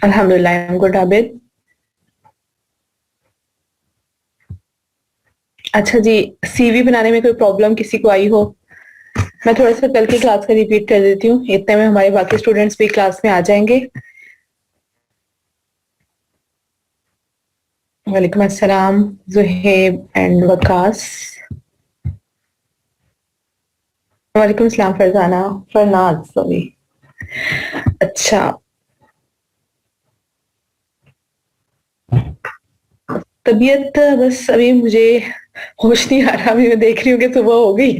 अल्हम्दुलिल्लाह, I am good Abid. अच्छा जी, CV बनाने में कोई प्रॉब्लम किसी को आई हो? मैं थोड़ा सा कल की क्लास का रिपीट कर देती हूँ, इतने में हमारे बाकी स्टूडेंट्स भी क्लास में आ जाएंगे। वालेकुम अस्सलाम, जुहेब एंड वकास। वालेकुम अस्सलाम फरजाना, फरनाज सॉरी। अच्छा, तबीयत बस अभी मुझे होश नहीं आ रहा, अभी मैं देख रही हूँ कि सुबह हो गई।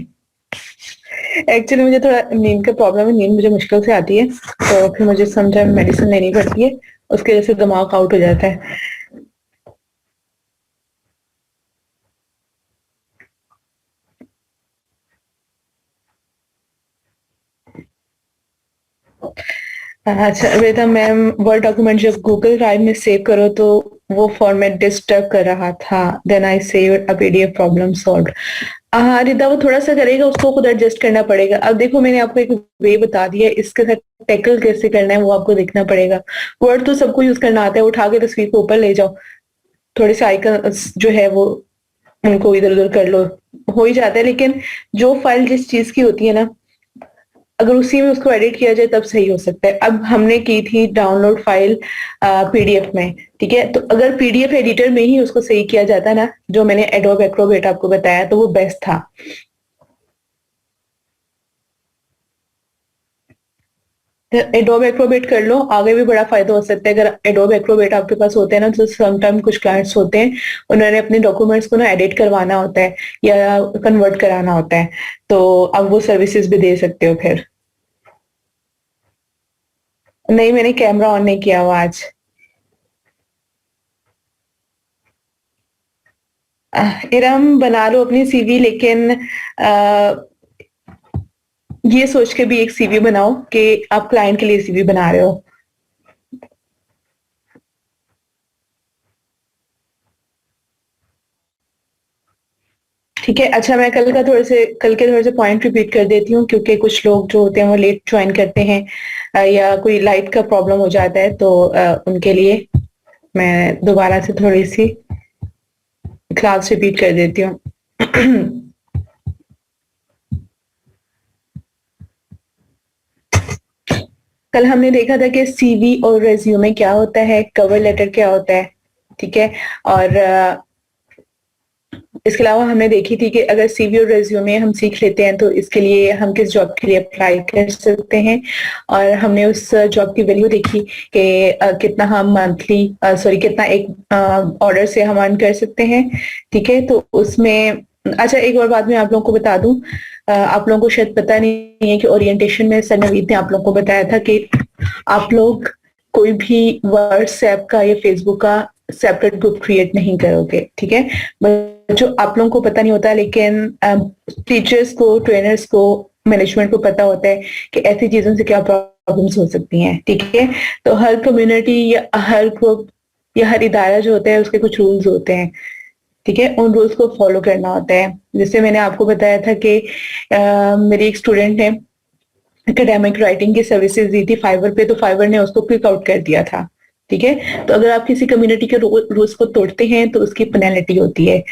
एक्चुअली मुझे थोड़ा नींद का प्रॉब्लम है, नींद मुझे मुश्किल से आती है, तो फिर मुझे समटाइम मेडिसिन लेनी पड़ती है, उसकी वजह से दिमाग आउट हो जाता है। अच्छा बेटा मैम, वर्ड डॉक्यूमेंट जब गूगल ड्राइव में सेव करो तो वो फॉर्मेट डिस्टर्ब कर रहा था, then I save a PDF, problem solve. हाँ रिदा, वो थोड़ा सा करेगा, उसको खुद एडजस्ट करना पड़ेगा। अब देखो मैंने आपको एक वे बता दिया, इसके साथ टैकल कैसे करना है वो आपको देखना पड़ेगा। वर्ड तो सबको यूज करना आता है, उठा के तस्वीर को ऊपर ले जाओ, थोड़े से आइकन जो है वो उनको इधर उधर कर लो, हो ही जाता है। लेकिन जो फाइल जिस चीज की होती है ना, अगर उसी में उसको एडिट किया जाए तब सही हो सकता है। अब हमने की थी डाउनलोड फाइल पीडीएफ में, ठीक है, तो अगर पीडीएफ एडिटर में ही उसको सही किया जाता ना, जो मैंने एडोब एक्रोबेट आपको बताया, तो वो बेस्ट था। एडोब एक्रोबेट कर लो, आगे भी बड़ा फायदा हो सकता है। अगर एडोब एक्रोबेट आपके पास होते हैं ना, तो समटाइम कुछ क्लाइंट्स होते हैं, उन्होंने अपने डॉक्यूमेंट्स को ना एडिट करवाना होता है या कन्वर्ट कराना होता है, तो अब वो सर्विसेज भी दे सकते हो फिर। नहीं, मैंने कैमरा ऑन नहीं किया हुआ आज। इरम, बना लो अपनी सीवी, लेकिन ये सोच के भी एक सीवी बनाओ कि आप क्लाइंट के लिए सीवी बना रहे हो। ठीक है, अच्छा मैं कल के थोड़े से पॉइंट रिपीट कर देती हूँ, क्योंकि कुछ लोग जो होते हैं वो लेट ज्वाइन करते हैं, या कोई लाइट का प्रॉब्लम हो जाता है, तो उनके लिए मैं दोबारा से थोड़ी सी क्लास रिपीट कर देती हूँ। कल हमने देखा था कि सीवी और रेज्यूमे क्या होता है, कवर लेटर क्या होता है, ठीक है। और इसके अलावा हमने देखी थी कि अगर सीवी और रेज्यूमे हम सीख लेते हैं तो इसके लिए हम किस जॉब के लिए अप्लाई कर सकते हैं। और हमने उस जॉब की वैल्यू देखी कि कितना हम मंथली सॉरी कितना एक ऑर्डर से हम अर्न कर सकते हैं, ठीक है। तो उसमें अच्छा, एक और बात मैं आप लोगों को बता दूं, आप लोगों को शायद पता नहीं है कि ओरिएंटेशन में सर नवीद ने आप लोगों को बताया था कि आप लोग कोई भी व्हाट्सएप का या फेसबुक का सेपरेट ग्रुप क्रिएट नहीं करोगे, ठीक है। जो आप लोगों को पता नहीं होता, लेकिन टीचर्स को, ट्रेनर्स को, मैनेजमेंट को पता होता है कि ऐसी चीजों से क्या प्रॉब्लम्स हो सकती हैं, ठीक है। तो हर कम्युनिटी या हर ग्रुप या हर इदारा जो होता है उसके कुछ रूल्स होते हैं, ठीक है, उन रूल्स को फॉलो करना होता है। जैसे मैंने आपको बताया था कि मेरी एक स्टूडेंट ने एकेडमिक राइटिंग की सर्विसेज दी थी फाइवर पे, तो फाइवर ने उसको क्विक आउट कर दिया था, ठीक है। तो अगर आप किसी कम्युनिटी के रूल्स को तोड़ते हैं तो उसकी पेनल्टी होती है।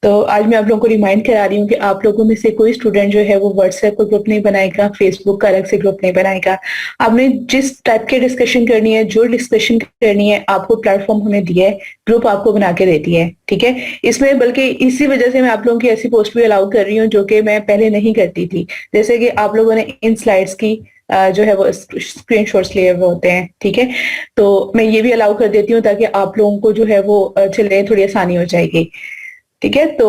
तो आज मैं आप लोगों को रिमाइंड करा रही हूँ कि आप लोगों में से कोई स्टूडेंट जो है वो व्हाट्सएप का ग्रुप नहीं बनाएगा, फेसबुक का अलग से ग्रुप नहीं बनाएगा। आपने जिस टाइप की डिस्कशन करनी है, जो डिस्कशन करनी है, आपको प्लेटफॉर्म हमें दिया है, ग्रुप आपको बना के देती है, ठीक है। इसमें बल्कि इसी वजह से मैं आप लोगों की ऐसी पोस्ट भी अलाउ कर रही हूँ जो कि मैं पहले नहीं करती थी। जैसे कि आप लोगों ने इन स्लाइड्स की जो है वो स्क्रीनशॉट्स लिए हुए होते हैं, ठीक है। तो मैं ये भी अलाउ कर देती हूँ ताकि आप लोगों को जो है वो चलने थोड़ी आसानी हो जाएगी, ठीक है। तो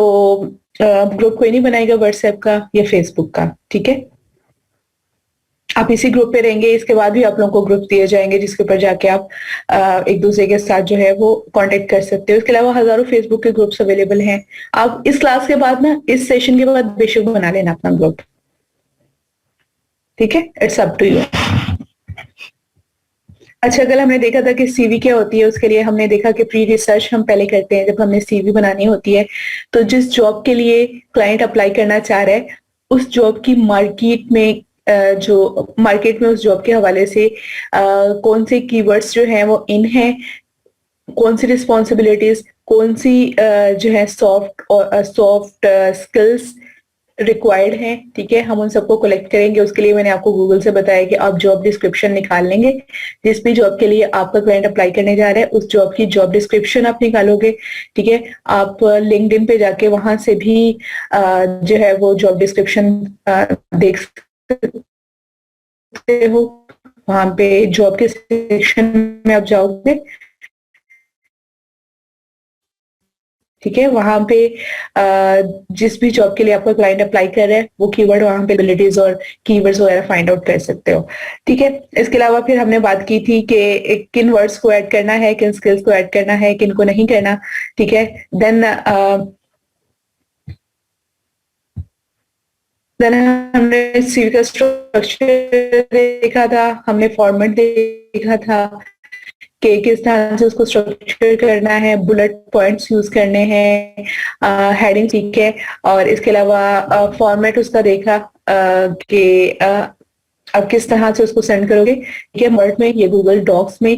ग्रुप कोई नहीं बनाएगा व्हाट्सएप का या फेसबुक का, ठीक है। आप इसी ग्रुप पे रहेंगे, इसके बाद भी आप लोगों को ग्रुप दिए जाएंगे जिसके ऊपर जाके आप एक दूसरे के साथ जो है वो कांटेक्ट कर सकते हो। इसके अलावा हजारों फेसबुक के ग्रुप्स अवेलेबल हैं। आप इस क्लास के बाद ना, इस सेशन के बाद बेशक बना लेना अपना ग्रुप, ठीक है, इट्स अप टू यू। अच्छा, कल हमने देखा था कि सीवी क्या होती है, उसके लिए हमने देखा कि प्री रिसर्च हम पहले करते हैं जब हमें सीवी बनानी होती है। तो जिस जॉब के लिए क्लाइंट अप्लाई करना चाह रहा है, उस जॉब की मार्केट में जो मार्केट में उस जॉब के हवाले से कौन से कीवर्ड्स जो हैं वो इन हैं, कौन सी रिस्पॉन्सिबिलिटीज, कौन सी जो है सॉफ्ट स्किल्स रिक्वायर्ड हैं, ठीक है, हम उन सबको कलेक्ट करेंगे। उसके लिए मैंने आपको गूगल से बताया कि आप जॉब डिस्क्रिप्शन निकाल लेंगे, जिस भी जॉब के लिए आपका क्लाइंट अप्लाई करने जा रहा है उस जॉब की जॉब डिस्क्रिप्शन आप निकालोगे, ठीक है। आप लिंक्डइन पे जाके वहां से भी जो है वो जॉब डिस्क्रिप्शन देख सकते हो। वहां पे जॉब के सेक्शन में आप जाओगे, ठीक है, वहां पे जिस भी जॉब के लिए आपका क्लाइंट अप्लाई कर रहा है वो कीवर्ड वहां पे एबिलिटीज और कीवर्ड्स वगैरह फाइंड आउट कर सकते हो, ठीक है। इसके अलावा फिर हमने बात की थी कि किन वर्ड्स को ऐड करना है, किन स्किल्स को ऐड करना है, किन को नहीं करना, ठीक है। देन हमने सीवी का स्ट्रक्चर देखा था, हमने फॉर्मेट देखा था कि किस तरह से उसको स्ट्रक्चर करना है, बुलेट पॉइंट्स यूज करने हैं, हेडिंग, ठीक है। और इसके अलावा फॉर्मेट उसका देखा कि आप किस तरह से उसको सेंड करोगे, ठीक है। वर्ड में, ये गूगल डॉक्स में,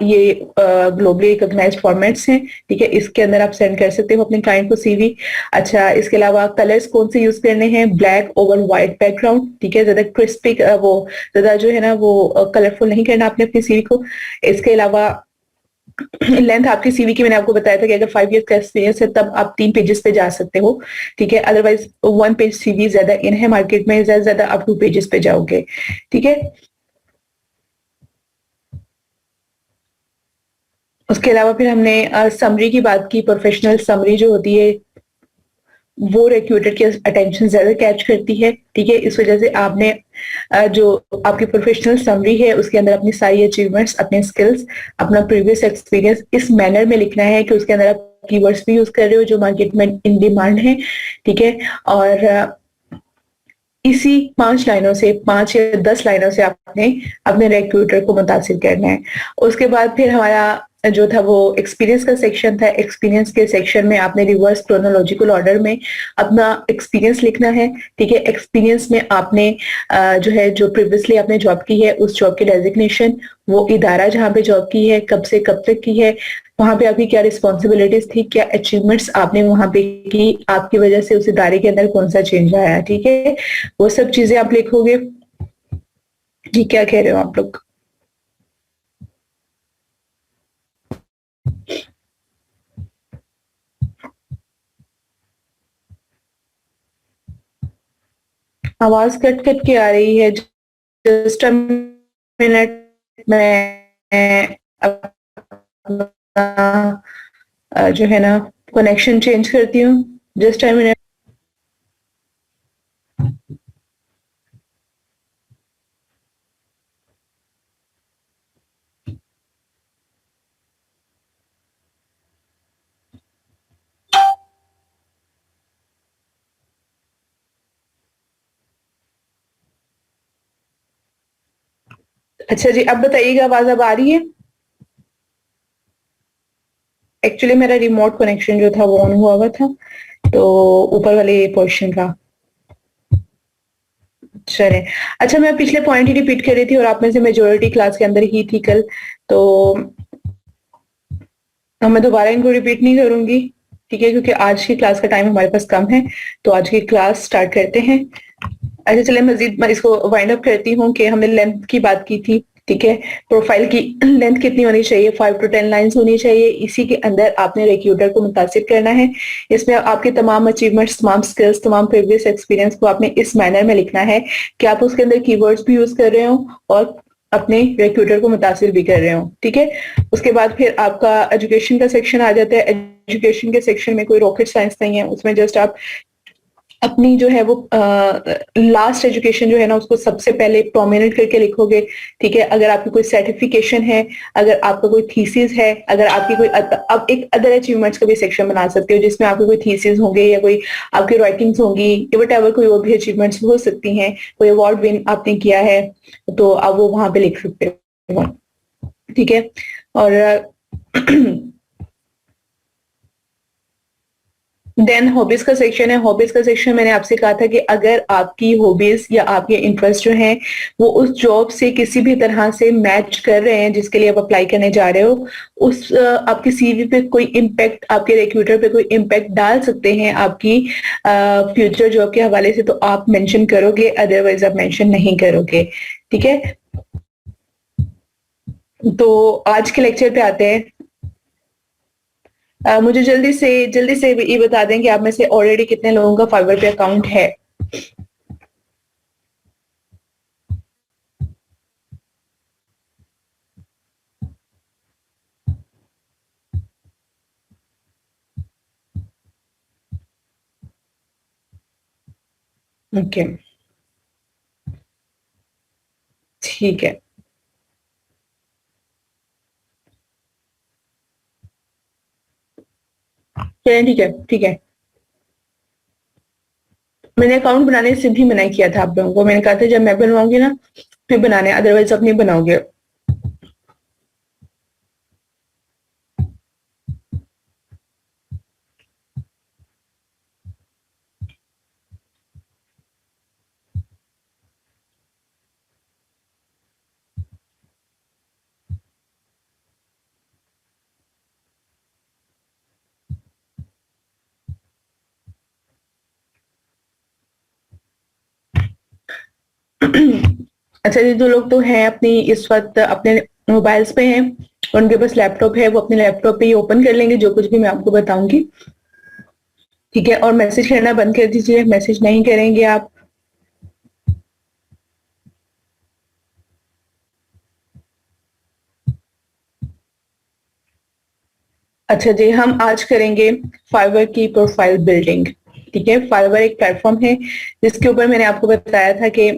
ये ग्लोबली रिकॉग्नाइज्ड फॉर्मेट्स हैं, ठीक है। इसके अंदर आप सेंड कर सकते हो अपने क्लाइंट को सीवी। अच्छा, इसके अलावा कलर्स कौन से यूज करने हैं, ब्लैक ओवर व्हाइट बैकग्राउंड, ठीक है, ज्यादा क्रिस्पी वो ज्यादा जो है ना वो कलरफुल नहीं करना आपने अपनी सीवी को। इसके अलावा लेंथ आपकी सीवी की मैंने आपको बताया था कि अगर 5 ईयर्स का एक्सपीरियंस है तब आप 3 पेजेस पे जा सकते हो, ठीक है। अदरवाइज 1 पेज सीवी ज्यादा इन है मार्केट में, ज्यादा ज्यादा आप 2 पेजेस पे जाओगे, ठीक है। उसके अलावा फिर हमने समरी की बात की। प्रोफेशनल समरी जो होती है वो रिक्रूटर की अटेंशन ज्यादा कैच करती है, ठीक है। इस वजह से आपने जो आपकी प्रोफेशनल समरी है उसके अंदर अपनी सारी अचीवमेंट्स, अपने स्किल्स, अपना प्रीवियस एक्सपीरियंस इस मैनर में लिखना है कि उसके अंदर आप कीवर्ड्स भी यूज कर रहे हो जो मार्केट में इन डिमांड है, ठीक है। और इसी 5 लाइनों से, 5 या 10 लाइनों से आपने अपने रिक्रूटर को मुतासिर करना है। उसके बाद फिर हमारा जो था वो एक्सपीरियंस का सेक्शन था। एक्सपीरियंस के सेक्शन में आपने रिवर्स क्रोनोलॉजिकल ऑर्डर में अपना एक्सपीरियंस लिखना है, ठीक है। एक्सपीरियंस में आपने जो है जो प्रीवियसली आपने जॉब की है उस जॉब की डेजिग्नेशन, वो इदारा जहाँ पे जॉब की है, कब से कब तक की है, वहां पे आपकी क्या रिस्पॉन्सिबिलिटीज थी, क्या अचीवमेंट्स आपने वहां पे की, आपकी वजह से उस इदारे के अंदर कौन सा चेंज आया, ठीक है। वो सब चीजें आप लिखोगे। जी, क्या कह रहे हो आप लोग? आवाज कट कट के आ रही है, जस्ट अ मिनट, मैं अपना जो है ना कनेक्शन चेंज करती हूँ, जस्ट अ मिनट। अच्छा जी, अब बताइएगा आवाज अब आ रही है? एक्चुअली मेरा रिमोट कनेक्शन जो था वो ऑन हुआ था, तो ऊपर वाले पोर्शन का। चले, अच्छा, मैं पिछले पॉइंट ही रिपीट कर रही थी और आप में से मेजोरिटी क्लास के अंदर ही थी कल, तो मैं दोबारा इनको रिपीट नहीं करूंगी, ठीक है, क्योंकि आज की क्लास का टाइम हमारे पास कम है, तो आज की क्लास स्टार्ट करते हैं। अच्छा, चले मजीद मैं इसको वाइंड अप करती हूँ कि हमने लेंथ की बात की थी, ठीक है। प्रोफाइल की लेंथ कितनी होनी चाहिए? 5 to 10 लाइंस होनी चाहिए। इसी के अंदर आपने रिक्रूटर को मुतासिर करना है। इसमें आपके तमाम अचीवमेंट्स, तमाम स्किल्स, तमाम प्रीवियस एक्सपीरियंस को आपने इस मैनर में लिखना है कि आप उसके अंदर कीवर्ड्स भी यूज कर रहे हो और अपने रिक्रूटर को मुतासिर भी कर रहे हो, ठीक है। उसके बाद फिर आपका एजुकेशन का सेक्शन आ जाता है। एजुकेशन के सेक्शन में कोई रॉकेट साइंस नहीं है, उसमें जस्ट आप अपनी जो है वो लास्ट एजुकेशन जो है ना उसको सबसे पहले प्रोमिनेंट करके लिखोगे, ठीक है। अगर आपकी कोई सर्टिफिकेशन है, अगर आपका कोई थीसिस है, अगर आपकी कोई अब एक अदर अचीवमेंट्स का भी सेक्शन बना सकते हो जिसमें आपके कोई थीसिस होंगे या कोई आपकी राइटिंग्स होंगी या वट एवर कोई और भी अचीवमेंट्स हो सकती हैं, कोई अवार्ड विन आपने किया है तो आप वो वहां पे लिख सकते हो, ठीक है। और देन हॉबीज का सेक्शन है। हॉबीज का सेक्शन मैंने आपसे कहा था कि अगर आपकी हॉबीज या आपके इंटरेस्ट जो हैं वो उस जॉब से किसी भी तरह से मैच कर रहे हैं जिसके लिए आप अप्लाई करने जा रहे हो, उस आपकी सीवी पे कोई इम्पैक्ट, आपके रिक्रूटर पे कोई इम्पैक्ट डाल सकते हैं आपकी फ्यूचर जॉब के हवाले से, तो आप मेंशन करोगे, अदरवाइज आप मेंशन नहीं करोगे। ठीक है, तो आज के लेक्चर पे आते हैं। मुझे जल्दी से ये बता दें कि आप में से ऑलरेडी कितने लोगों का फाइवर पे अकाउंट है। ओके, ठीक है, चलिए ठीक है, ठीक है। मैंने अकाउंट बनाने से भी मना किया था आप लोगों को। मैंने कहा था जब मैं बनवाऊंगी ना फिर बनाने, अदरवाइज आप नहीं बनाओगे। अच्छा, ये जो लोग तो हैं अपनी इस वक्त अपने मोबाइल्स पे हैं, उनके पास लैपटॉप है, वो अपने लैपटॉप पे ही ओपन कर लेंगे जो कुछ भी मैं आपको बताऊंगी। ठीक है, और मैसेज करना बंद कर दीजिए, मैसेज नहीं करेंगे आप। अच्छा जी, हम आज करेंगे फाइवर की प्रोफाइल बिल्डिंग। ठीक है, फाइवर एक प्लेटफॉर्म है जिसके ऊपर मैंने आपको बताया था कि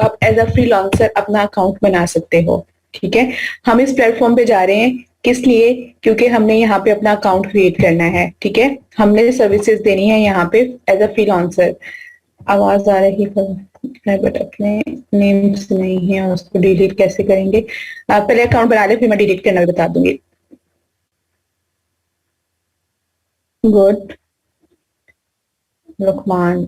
आप एज अ फ्रीलांसर अपना अकाउंट बना सकते हो। ठीक है, हम इस प्लेटफॉर्म पे जा रहे हैं किस लिए? क्योंकि हमने यहाँ पे अपना अकाउंट क्रिएट करना है। ठीक है, हमने सर्विसेज देनी है यहाँ पे एज अ फ्रीलांसर। आवाज आ रही है बट अपने नेम से नहीं है, उसको डिलीट कैसे करेंगे? आप पहले अकाउंट बना ले, फिर मैं डिलीट करना भी बता दूंगी। गुड, लुकमान।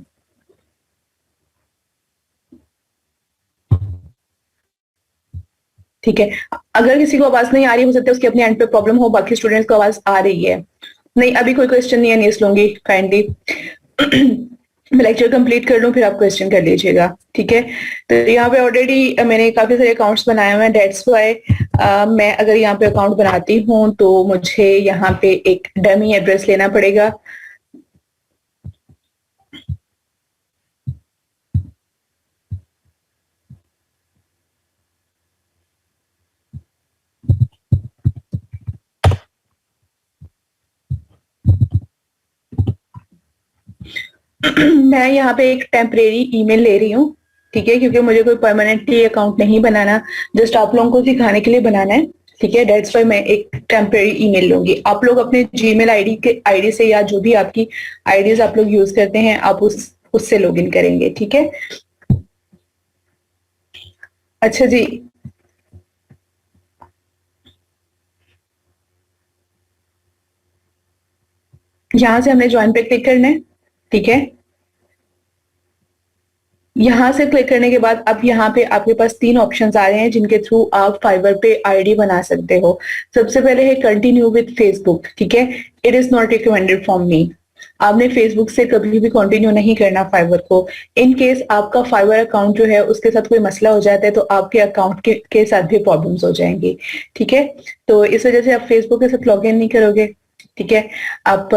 ठीक है, अगर किसी को आवाज नहीं आ रही, हो सकता है उसके अपने एंड पे प्रॉब्लम हो, बाकी स्टूडेंट्स को आवाज आ रही है। नहीं, अभी कोई क्वेश्चन नहीं है, नहीं लूंगी काइंडली। मैं लेक्चर कंप्लीट कर लूं फिर आप क्वेश्चन कर लीजिएगा। ठीक है, तो यहाँ पे ऑलरेडी मैंने काफी सारे अकाउंट्स बनाए हुए हैं, डेट्स वाई मैं अगर यहाँ पे अकाउंट बनाती हूँ तो मुझे यहाँ पे एक डमी एड्रेस लेना पड़ेगा। मैं यहाँ पे एक टेम्परेरी ईमेल ले रही हूँ। ठीक है, क्योंकि मुझे कोई परमानेंटली अकाउंट नहीं बनाना, जस्ट आप लोगों को सिखाने के लिए बनाना है। ठीक है, डेट्स वाई मैं एक टेम्परेरी ईमेल लूंगी। आप लोग अपने जीमेल आईडी के आईडी से या जो भी आपकी आईडीज आप लोग यूज करते हैं, आप उससे लॉगिन करेंगे। ठीक है, अच्छा जी, यहाँ से हमने ज्वाइन पे क्लिक करना है। ठीक है, यहाँ से क्लिक करने के बाद अब यहाँ पे आपके पास तीन ऑप्शंस आ रहे हैं जिनके थ्रू आप फाइवर पे आईडी बना सकते हो। सबसे पहले है कंटिन्यू विद फेसबुक। ठीक है, it is not recommended from me. आपने फेसबुक से कभी भी कंटिन्यू नहीं करना फाइवर को। इन केस आपका फाइवर अकाउंट जो है उसके साथ कोई मसला हो जाता है तो आपके अकाउंट के साथ भी प्रॉब्लम्स हो जाएंगी। ठीक है, तो इस वजह से आप फेसबुक के साथ लॉग इन नहीं करोगे। ठीक है, आप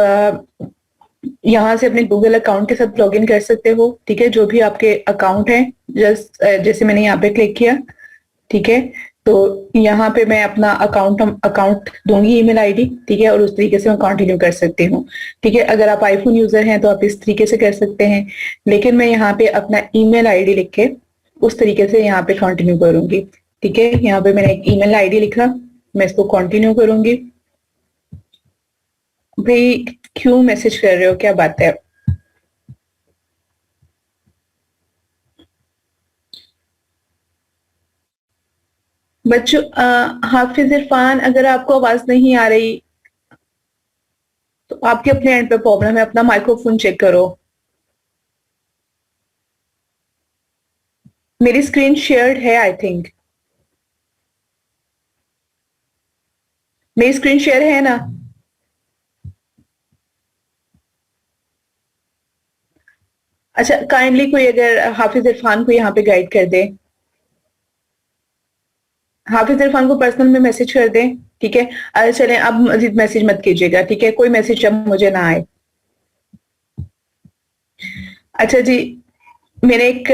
यहाँ से अपने गूगल अकाउंट के साथ लॉगिन कर सकते हो। ठीक है, जो भी आपके अकाउंट है, जस्ट जैसे मैंने यहाँ पे क्लिक किया। ठीक है, तो यहाँ पे मैं अपना अकाउंट अकाउंट दूंगी, ईमेल आईडी। ठीक है, और उस तरीके से मैं कंटिन्यू कर सकती हूँ। ठीक है, अगर आप आईफोन यूजर हैं तो आप इस तरीके से कर सकते हैं, लेकिन मैं यहाँ पे अपना ईमेल आईडी लिख के उस तरीके से यहाँ पे कंटिन्यू करूंगी। ठीक है, यहाँ पे मैंने एक ईमेल आईडी लिखा, मैं इसको कंटिन्यू करूंगी। भाई, क्यों मैसेज कर रहे हो, क्या बात है? बच्चों, हाफिज इरफान, अगर आपको आवाज नहीं आ रही। तो आपके अपने एंड पे प्रॉब्लम है, अपना माइक्रोफोन चेक करो। मेरी स्क्रीन शेयर्ड है आई थिंक। मेरी स्क्रीन शेयर है ना? अच्छा, काइंडली कोई अगर हाफिज इरफान को यहाँ पे गाइड कर दे। हाफिज इरफान को पर्सनल में मैसेज कर दें, ठीक है? चलें, अब मजीद मैसेज मत कीजिएगा, ठीक है? कोई मैसेज जब मुझे ना आए। अच्छा जी, मैंने एक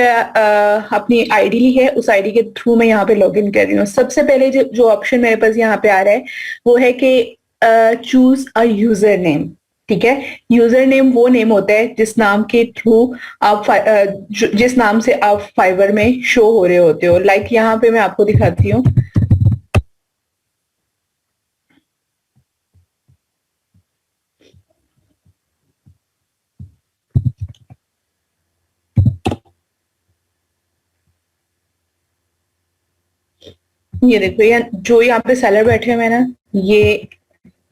अपनी आईडी ली है, उस आईडी के थ्रू मैं यहाँ पे लॉगिन कर रही हूँ। सबसे पहले जो ऑप्शन मेरे पास यहाँ पे आ रहा है वो है कि चूज अ यूजर नेम, ठीक है? यूजर नेम वो नेम होता है जिस नाम के थ्रू आप जिस नाम से आप फाइवर में शो हो रहे होते हो। लाइक यहाँ पे मैं आपको दिखाती हूँ। ये देखो, ये जो यहाँ पे सेलर बैठे हुए हैं ना, ये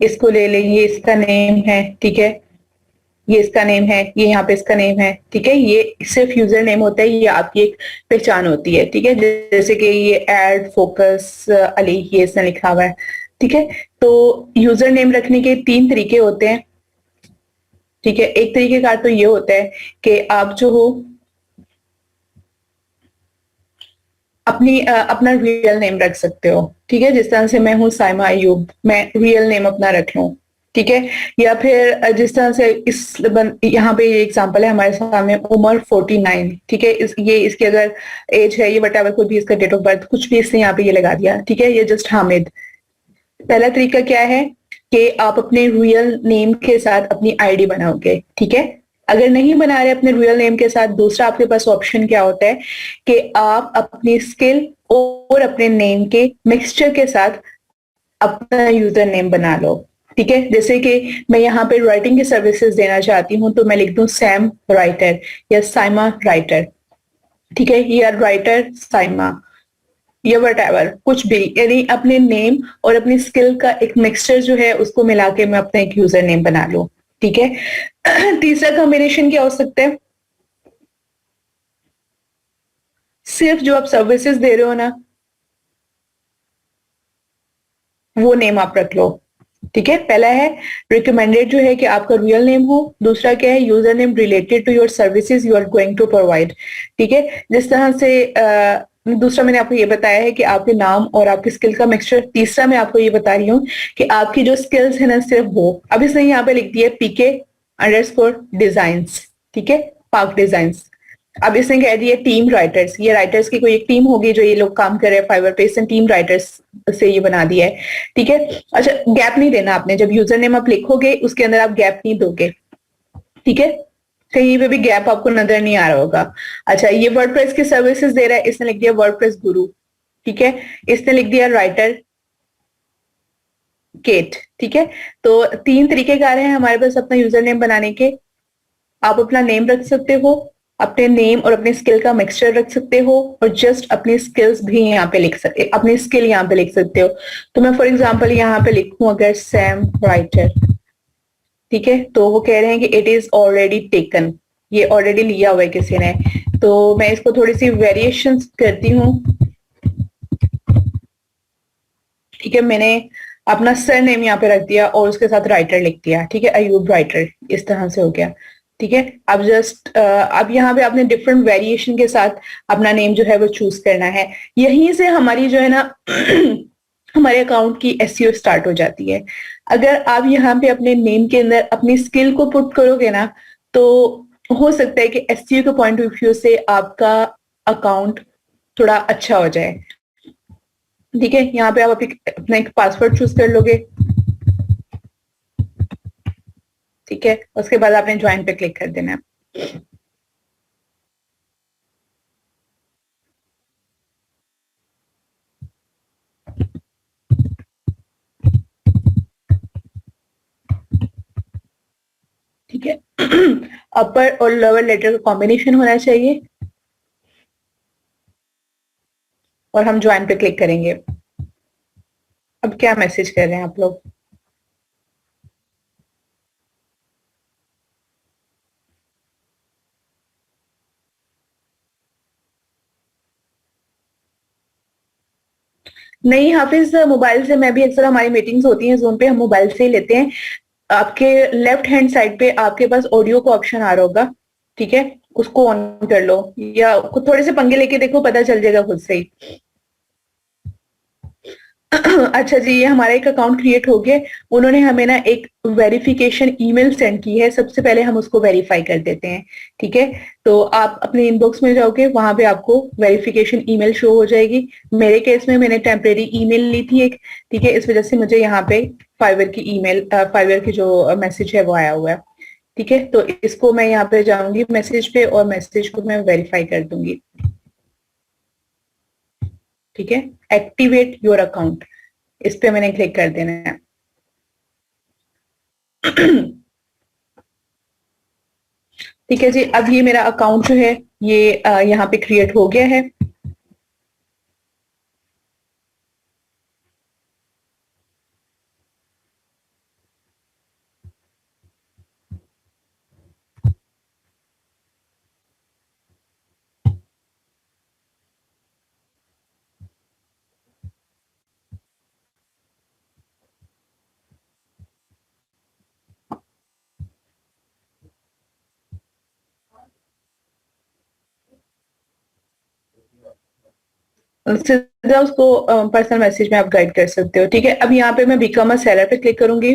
इसको ले लें, ये इसका नेम है, ठीक है? ये इसका नेम है, ये यहाँ पे इसका नेम है, ठीक है? ये सिर्फ यूजर नेम होता है, ये आपकी एक पहचान होती है, ठीक है? जैसे कि ये एड फोकस अली, ये इसने लिखा हुआ है, ठीक है? तो यूजर नेम रखने के तीन तरीके होते हैं, ठीक है? एक तरीके का तो ये होता है कि आप जो हो अपना रियल नेम रख सकते हो, ठीक है? जिस तरह से मैं हूँ साइमा अयूब, मैं रियल नेम अपना रख लूं, ठीक है? या फिर जिस तरह से यहाँ पे ये एग्जांपल है हमारे सामने, उमर 49, ठीक है? ये इसकी अगर एज है, ये वट कोई भी इसका डेट ऑफ बर्थ कुछ भी इसने यहाँ पे ये लगा दिया, ठीक है? ये जस्ट हामिद। पहला तरीका क्या है कि आप अपने रियल नेम के साथ अपनी आईडी बनाओगे, ठीक है? अगर नहीं बना रहे अपने रियल नेम के साथ, दूसरा आपके पास ऑप्शन क्या होता है कि आप अपनी स्किल और अपने नेम के मिक्सचर के साथ अपना यूजर नेम बना लो, ठीक है? जैसे कि मैं यहाँ पे राइटिंग की सर्विसेज देना चाहती हूँ, तो मैं लिख दूं सैम राइटर या साइमा राइटर, ठीक है? या राइटर साइमा या वट कुछ भी, यानी अपने नेम और अपनी स्किल का एक मिक्सचर जो है उसको मिला के मैं अपना एक यूजर नेम बना लूं, ठीक है? तीसरा कॉम्बिनेशन क्या हो सकता है? सिर्फ जो आप सर्विसेज दे रहे हो ना, वो नेम आप रख लो, ठीक है? पहला है रिकमेंडेड, जो है कि आपका रियल नेम हो। दूसरा क्या है? User name related to your services you are going to provide, ठीक है? जिस तरह से दूसरा मैंने आपको ये बताया है कि आपके नाम और आपकी स्किल का मिक्सचर। तीसरा मैं आपको ये बता रही हूँ कि आपकी जो स्किल्स है ना, सिर्फ वो, अब इसने यहाँ पे लिख दिया पीके अंडरस्कोर डिजाइन्स, ठीक है? Park designs. अब इसने कह दिया टीम राइटर्स, ये राइटर्स की कोई एक टीम होगी जो ये लोग काम कर रहे हैं फाइवर पे, इसने टीम राइटर्स से ये बना दिया है, ठीक है? अच्छा, गैप नहीं देना आपने, जब यूजर नेम आप लिखोगे उसके अंदर आप गैप नहीं दोगे, ठीक है? कहीं पे भी गैप आपको नजर नहीं आ रहा होगा। अच्छा, ये वर्डप्रेस की सर्विसेज दे रहा है, इसने लिख दिया वर्डप्रेस गुरु, ठीक है? इसने लिख दिया राइटर केट, ठीक है? तो तीन तरीके कार हैं हमारे पास अपना यूजर नेम बनाने के। आप अपना नेम रख सकते हो, अपने नेम और अपने स्किल का मिक्सचर रख सकते हो, और जस्ट अपनी स्किल्स भी यहाँ पे लिख सकते, अपनी स्किल यहाँ पे लिख सकते हो। तो मैं फॉर एग्जांपल यहाँ पे लिखूं अगर सैम राइटर, ठीक है? तो वो कह रहे हैं कि इट इज ऑलरेडी टेकन, ये ऑलरेडी लिया हुआ है किसी ने। तो मैं इसको थोड़ी सी वेरिएशन करती हूँ, ठीक है? मैंने अपना सर नेम यहाँ पे रख दिया और उसके साथ राइटर लिख दिया, ठीक है? अयूब राइटर, इस तरह से हो गया, ठीक है? अब जस्ट अब यहाँ पे आपने डिफरेंट वेरिएशन के साथ अपना नेम जो है वो चूज करना है। यहीं से हमारी जो है ना हमारे अकाउंट की एसईओ स्टार्ट हो जाती है। अगर आप यहाँ पे अपने नेम के अंदर अपनी स्किल को पुट करोगे ना, तो हो सकता है कि एसईओ के पॉइंट ऑफ व्यू से आपका अकाउंट थोड़ा अच्छा हो जाए, ठीक है? यहाँ पे आप अपना एक पासवर्ड चूज कर लोगे, ठीक है? उसके बाद आपने ज्वाइन पे क्लिक कर देना है। ठीक है? अपर और लोअर लेटर का कॉम्बिनेशन होना चाहिए, और हम ज्वाइन पे क्लिक करेंगे। अब क्या मैसेज कर रहे हैं आप लोग? नहीं हाफिज, मोबाइल से मैं भी अक्सर, हमारी मीटिंग्स होती हैं जूम पे, हम मोबाइल से ही लेते हैं। आपके लेफ्ट हैंड साइड पे आपके पास ऑडियो का ऑप्शन आ रहा होगा, ठीक है, उसको ऑन कर लो, या थोड़े से पंगे लेके देखो, पता चल जाएगा खुद से ही। अच्छा जी, ये हमारा एक अकाउंट क्रिएट हो गया। उन्होंने हमें ना एक वेरिफिकेशन ईमेल सेंड की है, सबसे पहले हम उसको वेरीफाई कर देते हैं, ठीक है। तो आप अपने इनबॉक्स में जाओगे, वहां पे आपको वेरिफिकेशन ईमेल शो हो जाएगी। मेरे केस में मैंने टेम्परेरी ईमेल ली थी एक, ठीक है, इस वजह से मुझे यहाँ पे फाइवर की ईमेल, फाइवर की जो मैसेज है वो आया हुआ है, ठीक है। तो इसको मैं यहाँ पे जाऊंगी मैसेज पे, और मैसेज को मैं वेरीफाई कर दूंगी, ठीक है। एक्टिवेट योर अकाउंट, इस पे मैंने क्लिक कर देना है। ठीक है जी, अब ये मेरा अकाउंट जो है ये यहाँ पे क्रिएट हो गया है। सीधा उसको पर्सनल मैसेज में आप गाइड कर सकते हो, ठीक है। अब यहाँ पे मैं बिकम अ सेलर पे क्लिक करूंगी,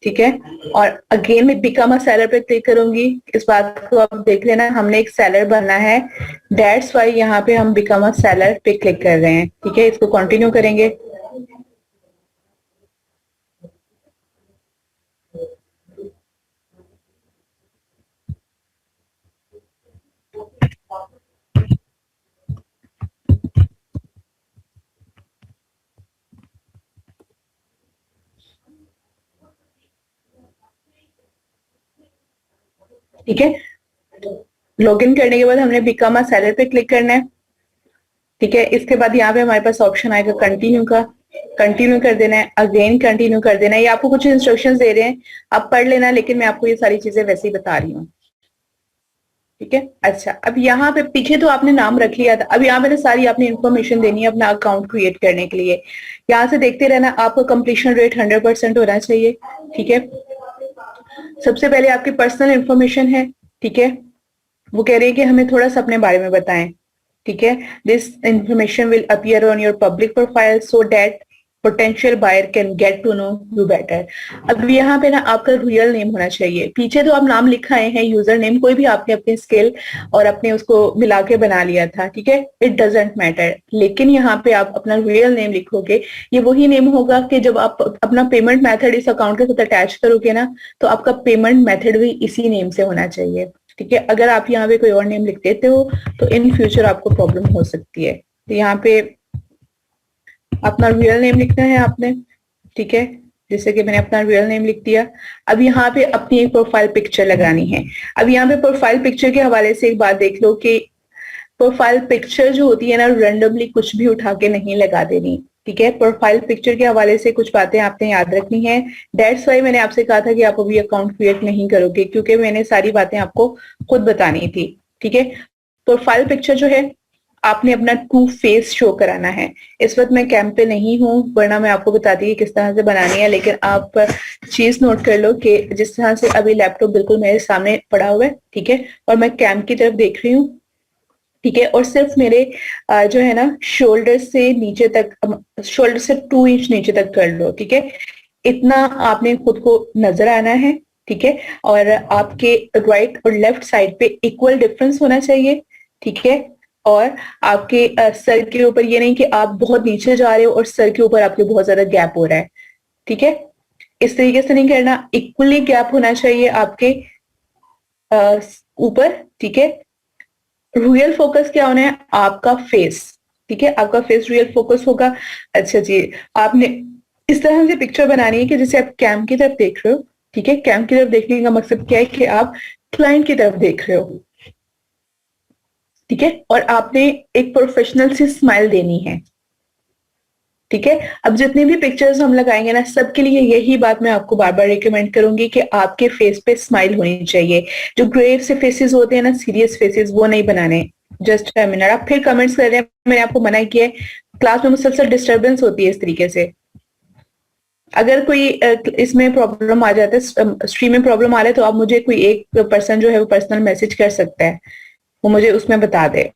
ठीक है, और अगेन मैं बिकम अ सेलर पे क्लिक करूंगी। इस बात को आप देख लेना, हमने एक सेलर बनना है, दैट्स वाई यहाँ पे हम बिकम अ सेलर पे क्लिक कर रहे हैं, ठीक है। इसको कंटिन्यू करेंगे। ठीक है, लॉगिन करने के बाद हमने बिकम अ सेलर पे क्लिक करना है, ठीक है। इसके बाद यहाँ पे हमारे पास ऑप्शन आएगा कंटिन्यू का, कंटिन्यू कर देना है, अगेन कंटिन्यू कर देना है। ये आपको कुछ इंस्ट्रक्शंस दे रहे हैं, आप पढ़ लेना, लेकिन मैं आपको ये सारी चीजें वैसे ही बता रही हूँ, ठीक है। अच्छा, अब यहाँ पे पीछे तो आपने नाम रख लिया था, अब यहाँ पे ना सारी आपने इन्फॉर्मेशन देनी है अपना अकाउंट क्रिएट करने के लिए। यहाँ से देखते रहना, आपका कंप्लीशन रेट 100% होना चाहिए, ठीक है। सबसे पहले आपकी पर्सनल इंफॉर्मेशन है, ठीक है, वो कह रहे हैं कि हमें थोड़ा सा अपने बारे में बताएं, ठीक है। This information will appear on your public profile so that potential buyer can get to know you better. अब यहाँ पे ना आपका रियल नेम होना चाहिए, पीछे तो आप नाम लिखाए हैं, यूजर नेम कोई भी आपने अपने स्केल और अपने उसको मिला के बना लिया था, ठीक है, इट डजेंट मैटर। लेकिन यहाँ पे आप अपना रियल नेम लिखोगे, ये वही नेम होगा कि जब आप अपना पेमेंट मेथड इस अकाउंट के साथ अटैच करोगे ना, तो आपका पेमेंट मेथड भी इसी नेम से होना चाहिए, ठीक है। अगर आप यहाँ पे कोई और नेम लिख देते हो तो इन फ्यूचर आपको प्रॉब्लम हो सकती है। तो यहाँ पे अपना रियल नेम लिखना है आपने, ठीक है, जैसे कि मैंने अपना रियल नेम लिख दिया। अब यहाँ पे अपनी एक प्रोफाइल पिक्चर लगानी है। अब यहाँ पे प्रोफाइल पिक्चर के हवाले से एक बात देख लो कि प्रोफाइल पिक्चर जो होती है ना, रेंडमली कुछ भी उठा के नहीं लगा देनी, ठीक है। प्रोफाइल पिक्चर के हवाले से कुछ बातें आपने याद रखनी है। दैट्स वाई मैंने आपसे कहा था कि आप अभी अकाउंट क्रिएट नहीं करोगे, क्योंकि मैंने सारी बातें आपको खुद बतानी थी, ठीक है। प्रोफाइल पिक्चर जो है, आपने अपना ट्रू फेस शो कराना है। इस वक्त मैं कैंप पे नहीं हूँ, वरना मैं आपको बताती कि किस तरह से बनानी है, लेकिन आप चीज नोट कर लो कि जिस तरह से अभी लैपटॉप बिल्कुल मेरे सामने पड़ा हुआ है, ठीक है, और मैं कैंप की तरफ देख रही हूँ, ठीक है, और सिर्फ मेरे जो है ना शोल्डर से नीचे तक, शोल्डर से 2 इंच नीचे तक कर लो, ठीक है। इतना आपने खुद को नजर आना है, ठीक है। और आपके राइट और लेफ्ट साइड पे इक्वल डिफरेंस होना चाहिए, ठीक है। और आपके सर के ऊपर ये नहीं कि आप बहुत नीचे जा रहे हो और सर के ऊपर आपके बहुत ज्यादा गैप हो रहा है, ठीक है। इस तरीके से नहीं करना, इक्वली गैप होना चाहिए आपके ऊपर, ठीक है। रियल फोकस क्या होना है, आपका फेस, ठीक है, आपका फेस रियल फोकस होगा। अच्छा जी, आपने इस तरह से पिक्चर बनानी है कि जैसे आप कैम की तरफ देख रहे हो, ठीक है। कैम की तरफ देखने का मकसद क्या है कि आप क्लाइंट की तरफ देख रहे हो, ठीक है, और आपने एक प्रोफेशनल सी स्माइल देनी है, ठीक है। अब जितनी भी पिक्चर्स हम लगाएंगे ना, सबके लिए यही बात मैं आपको बार बार रिकमेंड करूंगी कि आपके फेस पे स्माइल होनी चाहिए। जो ग्रेव से फेसेस होते हैं ना, सीरियस फेसेस, वो नहीं बनाने, जस्ट अ मिनट, आप फिर कमेंट्स कर रहे हैं, मैंने आपको मना किया है, क्लास में मुसलसल डिस्टरबेंस होती है इस तरीके से। अगर कोई इसमें प्रॉब्लम आ जाता है, स्ट्रीम में प्रॉब्लम आ रहा है, तो आप मुझे कोई एक पर्सन जो है वो पर्सनल मैसेज कर सकता है, वो मुझे उसमें बता दे।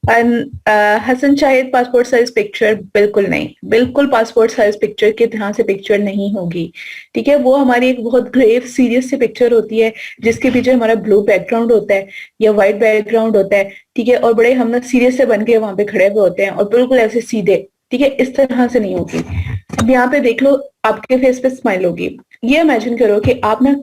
Hasan Shahid, passport size picture बिल्कुल नहीं, बिल्कुल पासपोर्ट साइज पिक्चर के तरह से पिक्चर नहीं होगी। ठीक है, वो हमारी एक बहुत ग्रेव सीरियस सी पिक्चर होती है, जिसके पीछे हमारा ब्लू बैकग्राउंड होता है या व्हाइट बैकग्राउंड होता है। ठीक है, और बड़े हम ना सीरियस से बन के वहां पे खड़े हुए होते हैं और बिल्कुल ऐसे सीधे। ठीक है, इस तरह से नहीं होगी। अब यहाँ पे देख लो, आपके फेस पे स्माइल होगी। ये इमेजिन करो कि आप ना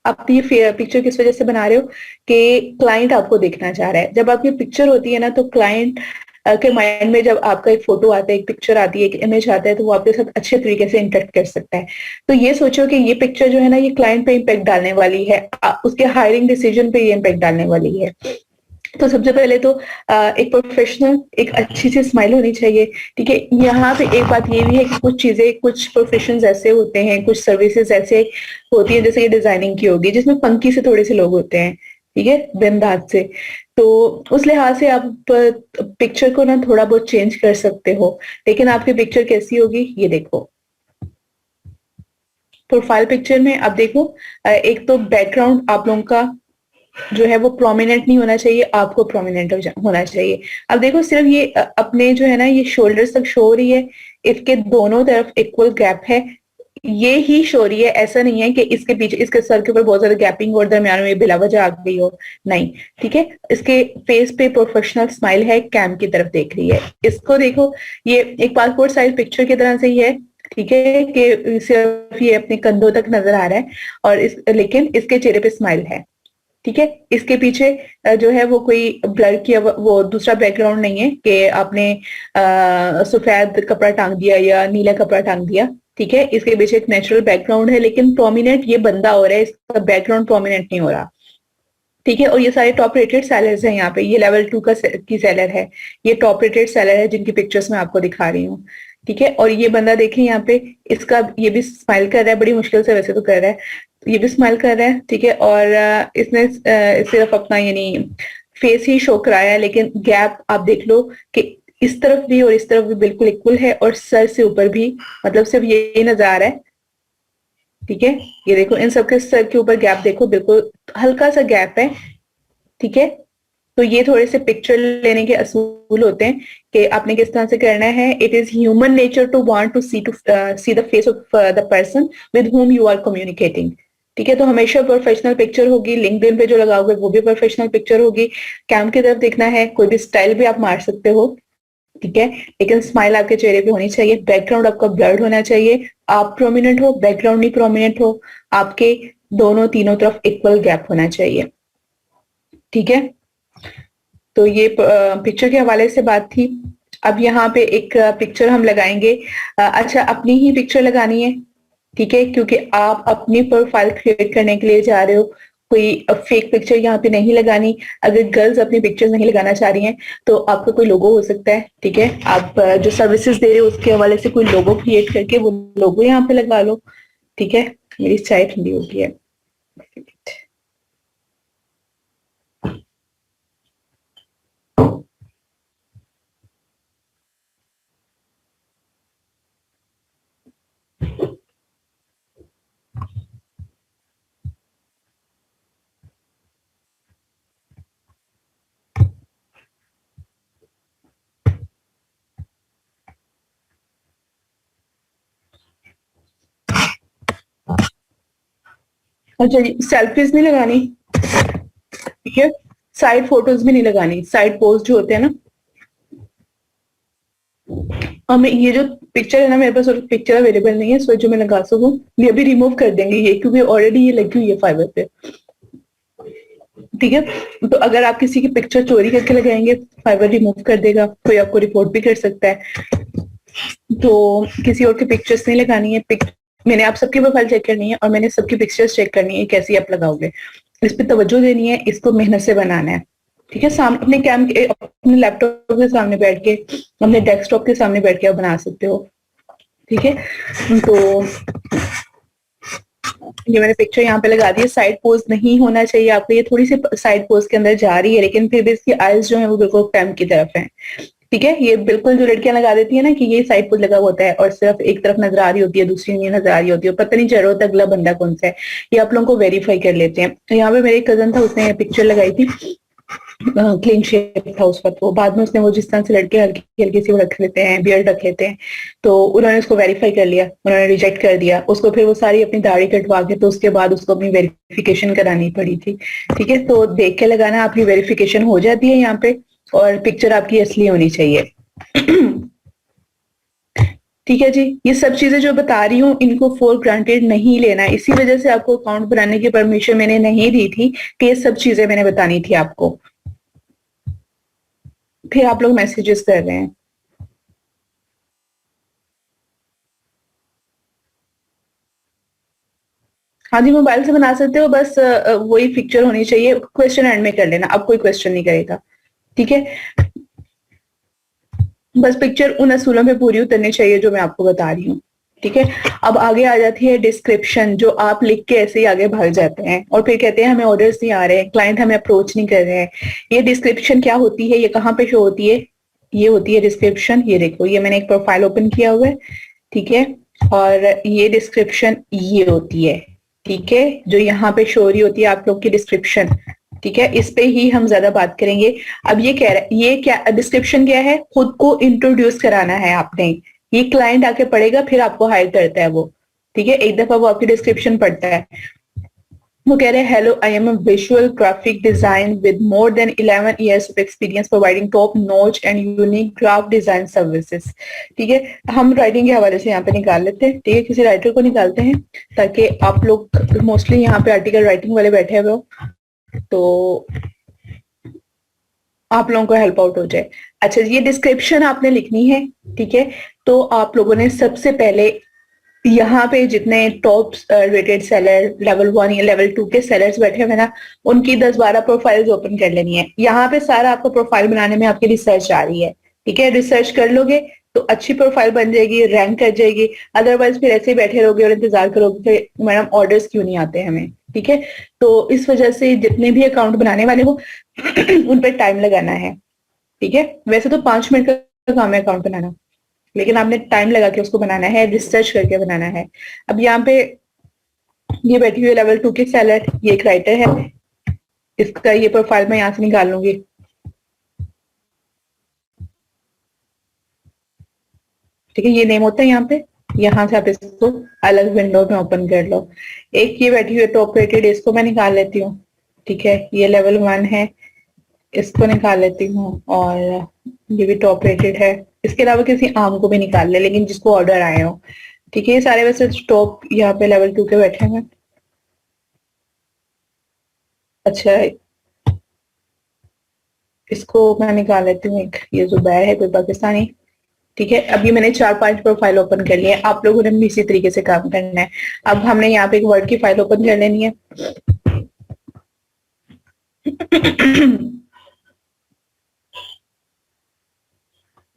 आप ये पिक्चर किस वजह से बना रहे हो कि क्लाइंट आपको देखना चाह रहा है। जब आपकी पिक्चर होती है ना, तो क्लाइंट के माइंड में जब आपका एक फोटो आता है, एक पिक्चर आती है, एक इमेज आता है, तो वो आपके साथ अच्छे तरीके से इंटरेक्ट कर सकता है। तो ये सोचो कि ये पिक्चर जो है ना, ये क्लाइंट पे इम्पैक्ट डालने वाली है, उसके हायरिंग डिसीजन पे ये इम्पैक्ट डालने वाली है। तो सबसे पहले तो एक प्रोफेशनल, एक अच्छी सी स्माइल होनी चाहिए। ठीक है, यहाँ पे एक बात ये भी है कि कुछ चीजें, कुछ प्रोफेशंस ऐसे होते हैं, कुछ सर्विसेज ऐसे होती है, जैसे ये डिजाइनिंग की होगी, जिसमें फंकी से थोड़े से लोग होते हैं। ठीक है, बिंदास से। तो उस लिहाज से आप पिक्चर को ना थोड़ा बहुत चेंज कर सकते हो। लेकिन आपकी पिक्चर कैसी होगी, ये देखो। प्रोफाइल पिक्चर में आप देखो, एक तो बैकग्राउंड आप लोगों का जो है वो प्रोमिनेंट नहीं होना चाहिए, आपको प्रोमिनेंट होना चाहिए। अब देखो, सिर्फ ये अपने जो है ना, ये शोल्डर्स तक शो हो रही है, इसके दोनों तरफ इक्वल गैप है, ये ही शो रही है। ऐसा नहीं है कि इसके पीछे, इसके सर के ऊपर बहुत ज्यादा गैपिंग और दरमियान में बिला वजह आ गई हो, नहीं। ठीक है, इसके फेस पे प्रोफेशनल स्माइल है, कैम की तरफ देख रही है। इसको देखो, ये एक पासपोर्ट साइज पिक्चर की तरह से ही है। ठीक है, कि सिर्फ ये अपने कंधों तक नजर आ रहा है, और लेकिन इसके चेहरे पे स्माइल है। ठीक है, इसके पीछे जो है वो कोई ब्लर किया वो दूसरा बैकग्राउंड नहीं है कि आपने सफेद कपड़ा टांग दिया या नीला कपड़ा टांग दिया। ठीक है, इसके पीछे एक नेचुरल बैकग्राउंड है, लेकिन प्रोमिनेंट ये बंदा हो रहा है, इसका बैकग्राउंड प्रोमिनेंट नहीं हो रहा। ठीक है, और ये सारे टॉप रेटेड सेलर्स हैं यहाँ पे, ये लेवल 2 की सेलर है, ये टॉप रेटेड सेलर है जिनकी पिक्चर्स मैं आपको दिखा रही हूँ। ठीक है, और ये बंदा देखिए यहाँ पे, इसका ये भी स्माइल कर रहा है, बड़ी मुश्किल से वैसे तो कर रहा है, ये भी स्माइल कर रहा है। ठीक है, और इसने सिर्फ अपना यानी फेस ही शो कराया है, लेकिन गैप आप देख लो कि इस तरफ भी और इस तरफ भी बिल्कुल इक्वल है, और सर से ऊपर भी, मतलब सिर्फ यही नजर आ रहा है। ठीक है, ये देखो, इन सबके सर के ऊपर गैप देखो, बिल्कुल हल्का सा गैप है। ठीक है, तो ये थोड़े से पिक्चर लेने के असूल होते हैं कि आपने किस तरह से करना है। It is human nature to want to see the face of the person with whom you are communicating. ठीक है, तो हमेशा प्रोफेशनल पिक्चर होगी, लिंक्डइन पे जो लगाओगे वो भी प्रोफेशनल पिक्चर होगी। कैम की तरफ देखना है, कोई भी स्टाइल भी आप मार सकते हो। ठीक है, लेकिन स्माइल आपके चेहरे पे होनी चाहिए, बैकग्राउंड आपका ब्लर्ड होना चाहिए, आप प्रोमिनेंट हो, बैकग्राउंड नहीं प्रोमिनेंट हो, आपके दोनों तीनों तरफ इक्वल गैप होना चाहिए। ठीक है, तो ये पिक्चर के हवाले से बात थी। अब यहाँ पे एक पिक्चर हम लगाएंगे। अच्छा, अपनी ही पिक्चर लगानी है। ठीक है, क्योंकि आप अपनी प्रोफाइल क्रिएट करने के लिए जा रहे हो, कोई फेक पिक्चर यहाँ पे नहीं लगानी। अगर गर्ल्स अपनी पिक्चर नहीं लगाना चाह रही हैं, तो आपका कोई लोगो हो सकता है। ठीक है, आप जो सर्विसेज दे रहे हो उसके हवाले से कोई लोगो क्रिएट करके वो लोगो यहाँ पे लगा लो। ठीक है, मेरी चाय ठंडी हो गई है। अच्छा जी, सेल्फीज नहीं लगानी। ठीक है, साइड फोटोज भी नहीं लगानी, साइड पोज जो होते हैं ना। हमें ये जो पिक्चर है ना, मेरे पास और पिक्चर अवेलेबल नहीं है सो जो मैं लगा सकूं, ये भी रिमूव कर देंगे ये, क्योंकि ऑलरेडी ये लगी हुई है फाइबर पे। ठीक है, तो अगर आप किसी की पिक्चर चोरी करके लगाएंगे, फाइबर रिमूव कर देगा, कोई आपको रिपोर्ट भी कर सकता है। तो किसी और की पिक्चर्स नहीं लगानी है। मैंने आप सबकी प्रोफाइल चेक करनी है, और मैंने सबकी पिक्चर्स चेक करनी है कैसी आप लगाओगे। इस पे तवज्जो देनी है, इसको मेहनत से बनाना है। ठीक है, सामने अपने अपने लैपटॉप के सामने बैठ के, अपने डेस्कटॉप के सामने बैठ के आप बना सकते हो। ठीक है, तो ये मैंने पिक्चर यहाँ पे लगा दी है। साइड पोज नहीं होना चाहिए आपको, ये थोड़ी सी साइड पोज के अंदर जा रही है, लेकिन फिर भी इसकी आईज जो है वो बिल्कुल फ्रंट की तरफ है। ठीक है, ये बिल्कुल जो लड़कियां लगा देती है ना कि ये साइड पोज लगा होता है और सिर्फ एक तरफ नजर आ रही होती है, दूसरी नहीं नजर आ रही होती है, पता नहीं चल रहा होता अगला बंदा कौन सा है। ये आप लोगों को वेरीफाई कर लेते हैं। यहाँ पे मेरे कजन था, उसने पिक्चर लगाई थी, क्लीन शेप था उस वक्त वो, बाद में उसने वो जिस तरह से लड़के हल्की हल्की सी वो रख लेते हैं, बियर्ड रख लेते हैं, तो उन्होंने उसको वेरीफाई कर लिया, उन्होंने रिजेक्ट कर दिया उसको। फिर वो सारी अपनी दाढ़ी कटवा के, तो उसके बाद उसको अपनी वेरिफिकेशन करानी पड़ी थी। ठीक है, तो देख के लगाना, आपकी वेरिफिकेशन हो जाती है यहाँ पे, और पिक्चर आपकी असली होनी चाहिए। ठीक है जी, ये सब चीजें जो बता रही हूँ इनको फॉर ग्रांटेड नहीं लेना है। इसी वजह से आपको अकाउंट बनाने की परमिशन मैंने नहीं दी थी कि ये सब चीजें मैंने बतानी थी आपको। फिर आप लोग मैसेजेस कर रहे हैं। हाँ जी, मोबाइल से बना सकते हो, बस वही पिक्चर होनी चाहिए। क्वेश्चन एंड में कर लेना, अब कोई क्वेश्चन नहीं करेगा। ठीक है, बस पिक्चर उन असूलों पे पूरी उतरनी चाहिए जो मैं आपको बता रही हूँ। ठीक है, अब आगे आ जाती है डिस्क्रिप्शन, जो आप लिख के ऐसे ही आगे भाग जाते हैं और फिर कहते हैं हमें ऑर्डर्स नहीं आ रहे हैं, क्लाइंट हमें अप्रोच नहीं कर रहे हैं। ये डिस्क्रिप्शन क्या होती है, ये कहाँ पे शो होती है? ये होती है डिस्क्रिप्शन। ये देखो, ये मैंने एक प्रोफाइल ओपन किया हुआ है। ठीक है, और ये डिस्क्रिप्शन ये होती है। ठीक है, जो यहाँ पे शो रही होती है आप लोग की डिस्क्रिप्शन। ठीक है, इस पे ही हम ज्यादा बात करेंगे। अब ये कह रहा है, ये क्या डिस्क्रिप्शन क्या है? खुद को इंट्रोड्यूस कराना है आपने। ये क्लाइंट आके पढ़ेगा, फिर आपको हायर करता है वो। ठीक है, एक दफा वो आपकी डिस्क्रिप्शन पढ़ता है, वो कह रहे हैं hello, I am a visual graphic design with more than 11 years of experience providing top notch and unique graph design services. ठीक है, हम राइटिंग के हवाले से यहाँ पे निकाल लेते हैं। ठीक है, किसी राइटर को निकालते हैं ताकि आप लोग मोस्टली यहाँ पे आर्टिकल राइटिंग वाले बैठे हुए हो, तो आप लोगों को हेल्प आउट हो जाए। अच्छा, ये डिस्क्रिप्शन आपने लिखनी है। ठीक है, तो आप लोगों ने सबसे पहले यहाँ पे जितने टॉप रेटेड सेलर, लेवल 1 या लेवल 2 के सेलर्स बैठे हुए ना, उनकी 10-12 प्रोफाइल्स ओपन कर लेनी है। यहाँ पे सारा आपको प्रोफाइल बनाने में आपकी रिसर्च आ रही है। ठीक है, रिसर्च कर लोगे तो अच्छी प्रोफाइल बन जाएगी, रैंक कर जाएगी। अदरवाइज फिर ऐसे ही बैठे रहोगे और इंतजार करोगे कि मैडम ऑर्डर्स क्यों नहीं आते हमें। ठीक है, तो इस वजह से जितने भी अकाउंट बनाने वाले हो उन पर टाइम लगाना है। ठीक है, वैसे तो 5 मिनट का काम है अकाउंट बनाना, लेकिन आपने टाइम लगा के उसको बनाना है, रिसर्च करके बनाना है। अब यहाँ पे ये बैठी हुई लेवल 2 की सेलर, ये एक राइटर है, इसका ये प्रोफाइल मैं यहाँ से निकाल लूंगी। ठीक है, ये नेम होता है यहाँ पे, यहाँ से आप इसको अलग विंडो में ओपन कर लो। एक ये बैठी हुई टॉप रेटेड, इसको मैं निकाल लेती हूँ। ठीक है, ये लेवल 1 है, इसको निकाल लेती हूँ, और ये भी टॉप रेटेड है। इसके अलावा किसी आम को भी निकाल ले, लेकिन जिसको ऑर्डर आए हो। ठीक है, ये सारे वैसे टॉप यहाँ पे लेवल 2 के बैठे हैं। अच्छा, इसको मैं निकाल लेती हूँ। एक ये जुबैर है, कोई पाकिस्तानी। ठीक है, अभी मैंने 4-5 प्रोफाइल ओपन कर लिए, आप लोगों ने भी इसी तरीके से काम करना है। अब हमने यहाँ पे एक वर्ड की फाइल ओपन कर लेनी है।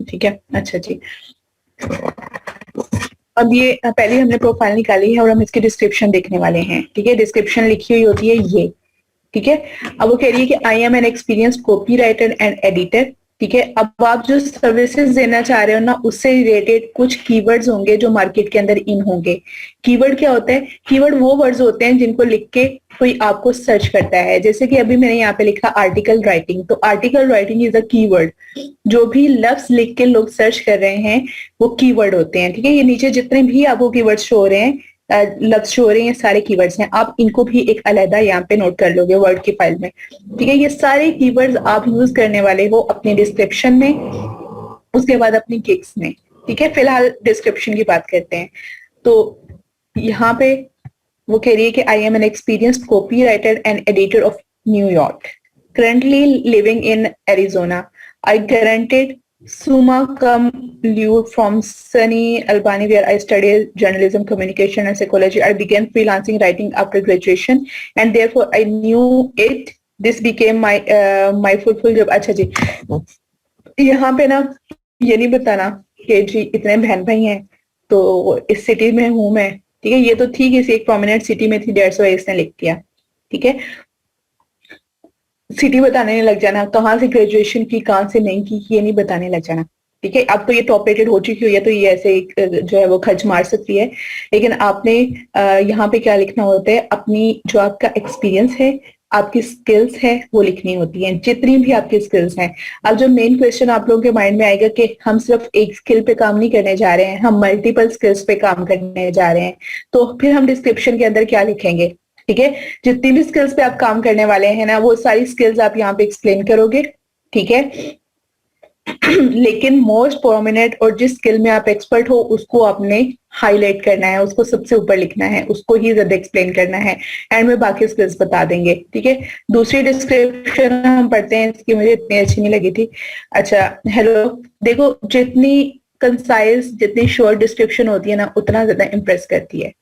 ठीक है, अच्छा जी, अब ये पहले हमने प्रोफाइल निकाली है और हम इसकी डिस्क्रिप्शन देखने वाले हैं। ठीक है, डिस्क्रिप्शन लिखी हुई होती है ये। ठीक है, अब वो कह रही है कि आई am an experienced copy writer and editor. ठीक है, अब आप जो सर्विसेज देना चाह रहे हो ना, उससे रिलेटेड कुछ कीवर्ड्स होंगे जो मार्केट के अंदर इन होंगे। कीवर्ड क्या होता है? कीवर्ड वो वर्ड्स होते हैं जिनको लिख के कोई आपको सर्च करता है। जैसे कि अभी मैंने यहाँ पे लिखा आर्टिकल राइटिंग, तो article writing is a keyword. जो भी लफ्ज लिख के लोग सर्च कर रहे हैं वो कीवर्ड होते हैं। ठीक है, ये नीचे जितने भी आपको कीवर्ड शो हो रहे हैं, लफ्ज शो हो रहे हैं, सारे कीवर्ड्स हैं। आप इनको भी एक अलग यहाँ पे नोट कर लोगे वर्ड की फाइल में। ठीक है, ये सारे कीवर्ड्स आप यूज करने वाले हो अपने डिस्क्रिप्शन में, उसके बाद अपनी गिग्स में। ठीक है, फिलहाल डिस्क्रिप्शन की बात करते हैं। तो यहाँ पे वो कह रही है कि आई am an experienced copy writer and editor of New York, currently living in Arizona. I granted summa cum laude from sunny Albany, where I studied journalism, communication, and psychology. I began freelancing writing after graduation, and therefore I knew it this became my fulfil job. अच्छा जी, यहाँ पे ना ये नहीं बताना कि जी इतने बहन भाई हैं तो इस सिटी में हूं मैं, ठीक है, ये तो थी किसी एक प्रोमिनेंट सिटी में थी, 150 इसने लिख दिया, ठीक है। सिटी बताने लग जाना, कहाँ से ग्रेजुएशन की कहाँ से नहीं की, ये नहीं बताने लग जाना, ठीक है। अब तो ये टॉप रेटेड हो चुकी हुई है तो ये ऐसे जो है वो खर्च मार सकती है, लेकिन आपने यहाँ पे क्या लिखना होता है, अपनी जो आपका एक्सपीरियंस है, आपकी स्किल्स है वो लिखनी होती हैं, जितनी भी आपकी स्किल्स हैं। अब जो मेन क्वेश्चन आप लोगों के माइंड में आएगा कि हम सिर्फ एक स्किल पे काम नहीं करने जा रहे हैं, हम मल्टीपल स्किल्स पे काम करने जा रहे हैं, तो फिर हम डिस्क्रिप्शन के अंदर क्या लिखेंगे, ठीक है। जितनी भी स्किल्स पे आप काम करने वाले हैं ना, वो सारी स्किल्स आप यहाँ पे एक्सप्लेन करोगे, ठीक है। लेकिन मोस्ट प्रोमिनेंट और जिस स्किल में आप एक्सपर्ट हो उसको आपने हाईलाइट करना है, उसको सबसे ऊपर लिखना है, उसको ही ज्यादा एक्सप्लेन करना है, एंड में बाकी स्किल्स बता देंगे, ठीक है। दूसरी डिस्क्रिप्शन हम पढ़ते हैं, इसकी मुझे इतनी अच्छी नहीं लगी थी। अच्छा, हेलो, देखो जितनी कंसाइज, जितनी शॉर्ट डिस्क्रिप्शन होती है ना, उतना ज्यादा इंप्रेस करती है,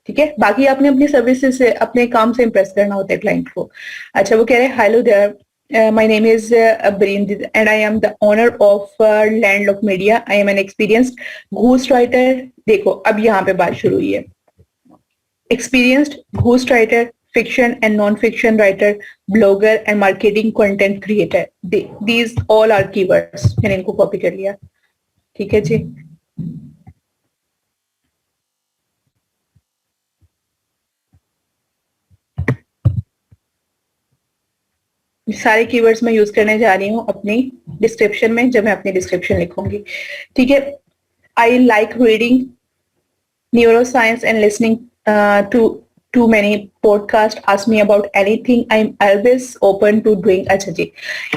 ठीक है। बाकी आपने अपनी सर्विसेज से, अपने काम से इंप्रेस करना होता है क्लाइंट को। अच्छा, वो कह रहे हैं, hello there, my name is Breen and I am the owner of Landlock media, I am an experienced ghost writer. देखो अब यहाँ पे बात शुरू हुई है, experienced ghost writer, fiction and non-fiction writer, blogger and marketing content creator. These all are keywords. मैंने इनको कॉपी कर लिया, ठीक है जी। सारे कीवर्ड्स मैं यूज करने जा रही हूँ अपनी डिस्क्रिप्शन में, जब मैं अपनी डिस्क्रिप्शन लिखूंगी, ठीक है। I like reading neuroscience and listening to many podcast, ask me about anything, I'm always open to doing। अच्छा जी,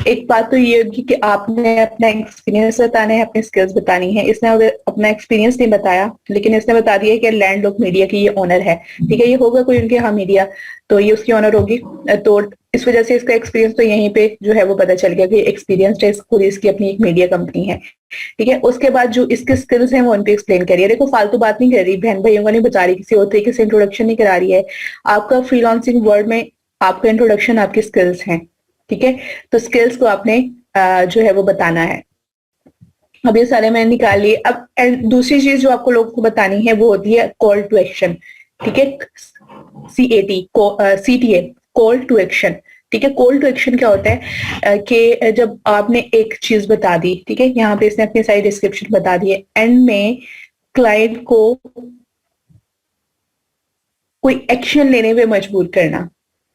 एक बात तो ये होगी कि आपने अपना एक्सपीरियंस बताना है, अपनी स्किल्स बतानी है। इसने अपना एक्सपीरियंस नहीं बताया, लेकिन इसने बता दिया कि लैंडलॉक मीडिया की ये ओनर है, ठीक है। ये होगा कोई उनके यहाँ मीडिया, तो ये उसकी ओनर होगी, तो इस वजह से इसका एक्सपीरियंस तो यहीं पे जो है वो पता चल गया कि एक्सपीरियंस है, पूरी इसकी अपनी एक मीडिया कंपनी है, ठीक है। उसके बाद जो इसके स्किल्स हैं वो उन पे एक्सप्लेन करिए। देखो फालतू बात नहीं कर रही, बहन भाइयों का नहीं बता रही, किसी और तरीके से इंट्रोडक्शन नहीं करा रही है। आपका फ्रीलांसिंग वर्ल्ड में आपका इंट्रोडक्शन आपकी स्किल्स हैं, ठीक है। तो स्किल्स को आपने जो है वो बताना है। अब ये सारे मैंने निकाल लिए। अब दूसरी चीज जो आपको लोगों को बतानी है वो होती है कॉल टू एक्शन, ठीक है। CTA, कॉल टू एक्शन, ठीक है। कॉल टू एक्शन क्या होता है कि जब आपने एक चीज बता दी, ठीक है, यहाँ पे इसने अपनी सारी डिस्क्रिप्शन बता दी है, एंड में क्लाइंट को कोई एक्शन लेने पे मजबूर करना,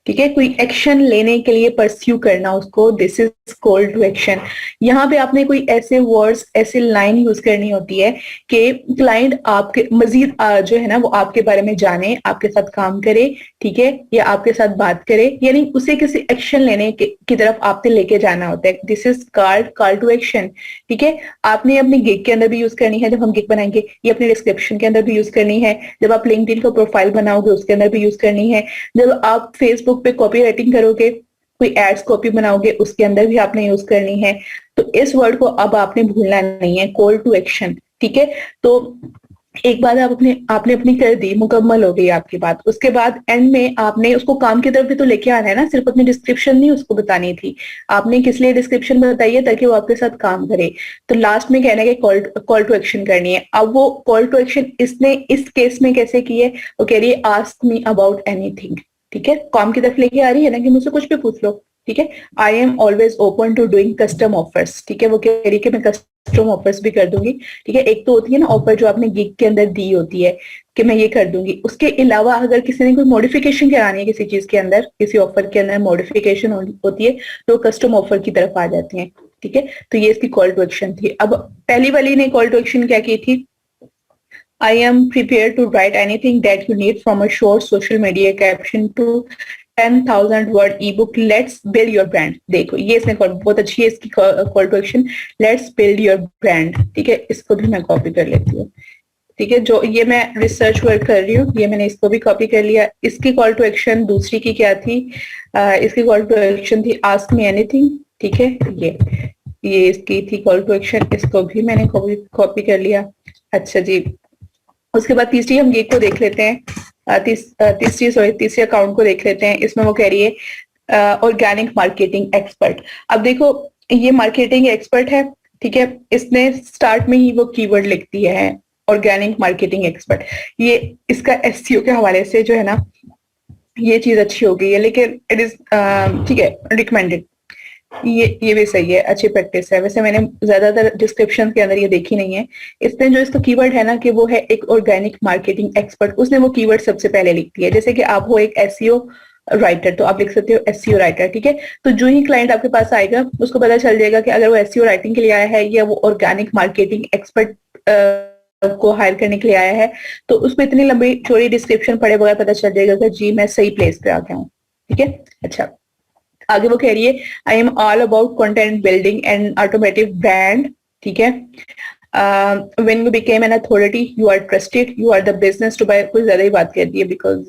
ठीक है, कोई एक्शन लेने के लिए परस्यू करना उसको, this is call to action. यहाँ पे आपने कोई ऐसे वर्ड्स, ऐसे लाइन यूज करनी होती है कि क्लाइंट आपके मजीद जो है ना वो आपके बारे में जाने, आपके साथ काम करे, ठीक है, या आपके साथ बात करे, यानी उसे किसी एक्शन लेने की तरफ आपने लेके जाना होता है। This is call to action, ठीक है। आपने अपनी गिग के अंदर भी यूज करनी है, जब हम गिग बनाएंगे, ये अपने डिस्क्रिप्शन के अंदर भी यूज करनी है, जब आप लिंक्डइन का प्रोफाइल बनाओगे उसके अंदर भी यूज करनी है, जब आप फेसबुक पे कॉपी राइटिंग करोगे, कोई एड्स कॉपी बनाओगे, उसके अंदर भी आपने यूज करनी है। तो इस वर्ड को अब आपने भूलना नहीं है, कॉल टू एक्शन, ठीक है। तो एक बात आपने अपनी कर दी, मुकम्मल हो गई आपकी बात। उसके बाद एंड में आपने उसको काम की तरफ भी तो लेके आना है ना, सिर्फ अपनी डिस्क्रिप्शन नहीं उसको बतानी थी। आपने किस लिए डिस्क्रिप्शन बताई है, ताकि वो आपके साथ काम करे। तो लास्ट में कहना है कि कॉल टू एक्शन करनी है। अब वो कॉल टू एक्शन इसने इस केस में कैसे की है, वो कह रही है आस्क मी अबाउट एनीथिंग, ठीक है, काम की तरफ लेके आ रही है ना कि मुझसे कुछ भी पूछ लो, ठीक है। I am always open to doing custom offers, ठीक है, वो कह रही है कि मैं कस्टम ऑफर्स भी कर दूंगी, ठीक है। एक तो होती है ना ऑफर जो आपने गिग के अंदर दी होती है कि मैं ये कर दूंगी, उसके अलावा अगर किसी ने कोई मॉडिफिकेशन करानी है किसी चीज के अंदर, किसी ऑफर के अंदर मॉडिफिकेशन होती है, तो कस्टम ऑफर की तरफ आ जाती है, ठीक है। तो ये इसकी कॉल टू एक्शन थी। अब पहली वाली ने कॉल टू एक्शन क्या की थी, I am prepared to write anything that you need from a short social media caption to 10,000 word ebook. Let's build your brand। देखो ये इसने बहुत अच्छी है इसकी call to action, let's build your brand, ठीक है। इसको भी मैं कॉपी कर लेती हूँ, ठीक है। जो ये मैं रिसर्च वर्क कर रही हूँ, ये मैंने इसको भी कॉपी कर लिया। इसकी कॉल टू एक्शन दूसरी की क्या थी, इसकी कॉल टू एक्शन थी आस्क मी एनीथिंग, ठीक है। ये इसकी थी कॉल टू एक्शन, इसको भी मैंने कॉपी कर लिया। अच्छा जी, उसके बाद तीसरी हम गिग को देख लेते हैं, तीसरी अकाउंट को देख लेते हैं। इसमें वो कह रही है ऑर्गेनिक मार्केटिंग एक्सपर्ट। अब देखो ये मार्केटिंग एक्सपर्ट है, ठीक है, इसने स्टार्ट में ही वो कीवर्ड लिख दिया है ऑर्गेनिक मार्केटिंग एक्सपर्ट। ये इसका एसईओ के हवाले से जो है ना ये चीज अच्छी हो गई है, लेकिन इट इज ठीक है रिकमेंडेड, ये भी सही है, अच्छी प्रैक्टिस है। वैसे मैंने ज्यादातर डिस्क्रिप्शन के अंदर ये देखी नहीं है। इसने जो इसका कीवर्ड है ना कि वो है एक ऑर्गेनिक मार्केटिंग एक्सपर्ट, उसने वो कीवर्ड सबसे पहले लिख दिया है। जैसे कि आप हो एक एसईओ राइटर तो आप लिख सकते हो एसईओ राइटर, ठीक है। तो जो ही क्लाइंट आपके पास आएगा उसको पता चल जाएगा कि अगर वो एसईओ राइटिंग के लिए आया है या वो ऑर्गेनिक मार्केटिंग एक्सपर्ट को हायर करने के लिए आया है, तो उसमें इतनी लंबी चौड़ी डिस्क्रिप्शन पढ़े बगैर पता चल जाएगा कि जी मैं सही प्लेस पे आ गया हूँ, ठीक है। अच्छा, आगे वो कह रही है I am all about content building and automotive brand, ठीक है। when you became an authority you are trusted, you are the business to buy, कुछ ज्यादा ही बात कर दी है because